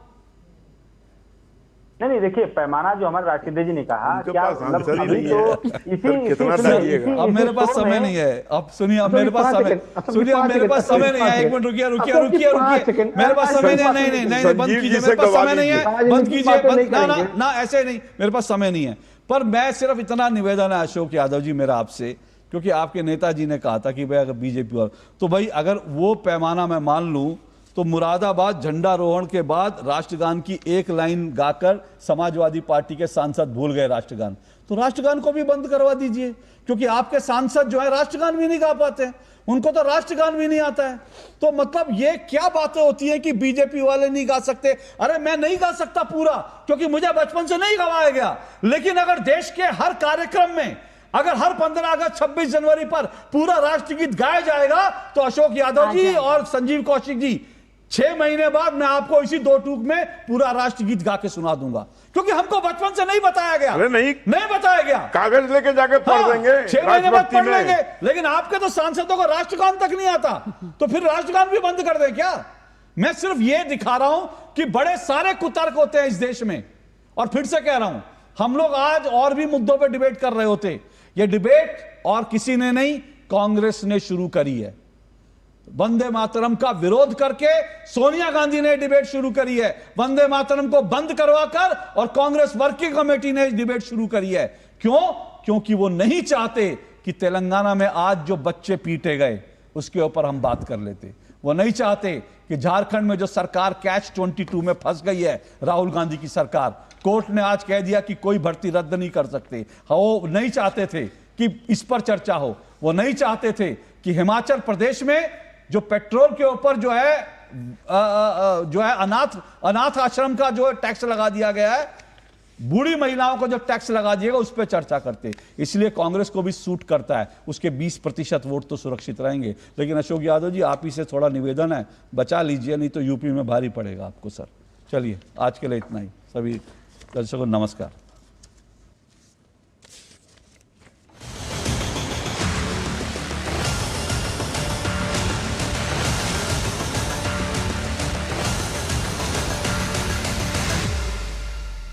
नहीं देखिए, पैमाना जो हमारे राष्ट्रपति जी ने कहा, क्या मतलब आंसर ही अभी नहीं तो है। इसी कितना इसी- चाहिएगा? इसी- अब मेरे इसी पास शोर समय में- नहीं है, अब सुनिए, अब मेरे पास समय, सुनिए अब मेरे पास समय नहीं है, एक मिनट रुकिए रुकिए रुकिए रुकिए, मेरे पास समय नहीं है, नहीं नहीं नहीं बंद कीजिए, मेरे पास समय नहीं है, बंद कीजिए, ना ना ना ऐसे नहीं, मेरे पास समय नहीं है। पर मैं सिर्फ इतना निवेदन है अशोक यादव जी मेरा आपसे, क्योंकि आपके नेताजी ने कहा था कि भाई अगर बीजेपी और, तो भाई अगर वो पैमाना मैं मान लूं तो मुरादाबाद झंडारोहण के बाद राष्ट्रगान की एक लाइन गाकर समाजवादी पार्टी के सांसद भूल गए राष्ट्रगान, तो राष्ट्रगान को भी बंद करवा दीजिए, क्योंकि आपके सांसद जो है राष्ट्रगान भी नहीं गा पाते हैं, उनको तो राष्ट्रगान भी नहीं आता है। तो मतलब ये क्या बातें होती हैं कि बीजेपी वाले नहीं गा सकते? अरे मैं नहीं गा सकता पूरा, क्योंकि मुझे बचपन से नहीं गवाया गया, लेकिन अगर देश के हर कार्यक्रम में अगर हर 15 अगस्त 26 जनवरी पर पूरा राष्ट्रगीत गाया जाएगा तो अशोक यादव जी और संजीव कौशिक जी 6 महीने बाद मैं आपको इसी 2 टूक में पूरा राष्ट्रगीत गा के सुना दूंगा, क्योंकि हमको बचपन से नहीं बताया गया। अरे नहीं बताया गया, कागज लेके जाके पढ़ देंगे 6 महीने बाद पढ़ राष्ट्रपति लेंगे, में। लेकिन आपके तो सांसदों को राष्ट्रगान तक नहीं आता, तो फिर राष्ट्रगान भी बंद कर दें क्या? मैं सिर्फ ये दिखा रहा हूं कि बड़े सारे कुतर्क होते हैं इस देश में, और फिर से कह रहा हूं, हम लोग आज और भी मुद्दों पर डिबेट कर रहे होते, ये डिबेट और किसी ने नहीं, कांग्रेस ने शुरू करी है। वंदे मातरम का विरोध करके सोनिया गांधी ने डिबेट शुरू करी है, वंदे मातरम को बंद करवाकर, और कांग्रेस वर्किंग कमेटी ने डिबेट शुरू करी है। क्यों? क्योंकि वो नहीं चाहते कि तेलंगाना में आज जो बच्चे पीटे गए उसके ऊपर हम बात कर लेते। वो नहीं चाहते कि झारखंड में जो सरकार कैच 22 में फंस गई है, राहुल गांधी की सरकार, कोर्ट ने आज कह दिया कि कोई भर्ती रद्द नहीं कर सकते, वो नहीं चाहते थे कि इस पर चर्चा हो। वो नहीं चाहते थे कि हिमाचल प्रदेश में जो पेट्रोल के ऊपर जो है अनाथ आश्रम का जो टैक्स लगा दिया गया है, बूढ़ी महिलाओं को जो टैक्स लगा दिएगा उस पर चर्चा करते। इसलिए कांग्रेस को भी सूट करता है, उसके 20% वोट तो सुरक्षित रहेंगे। लेकिन अशोक यादव जी आप ही से थोड़ा निवेदन है, बचा लीजिए, नहीं तो यूपी में भारी पड़ेगा आपको सर। चलिए आज के लिए इतना ही, सभी दर्शकों नमस्कार।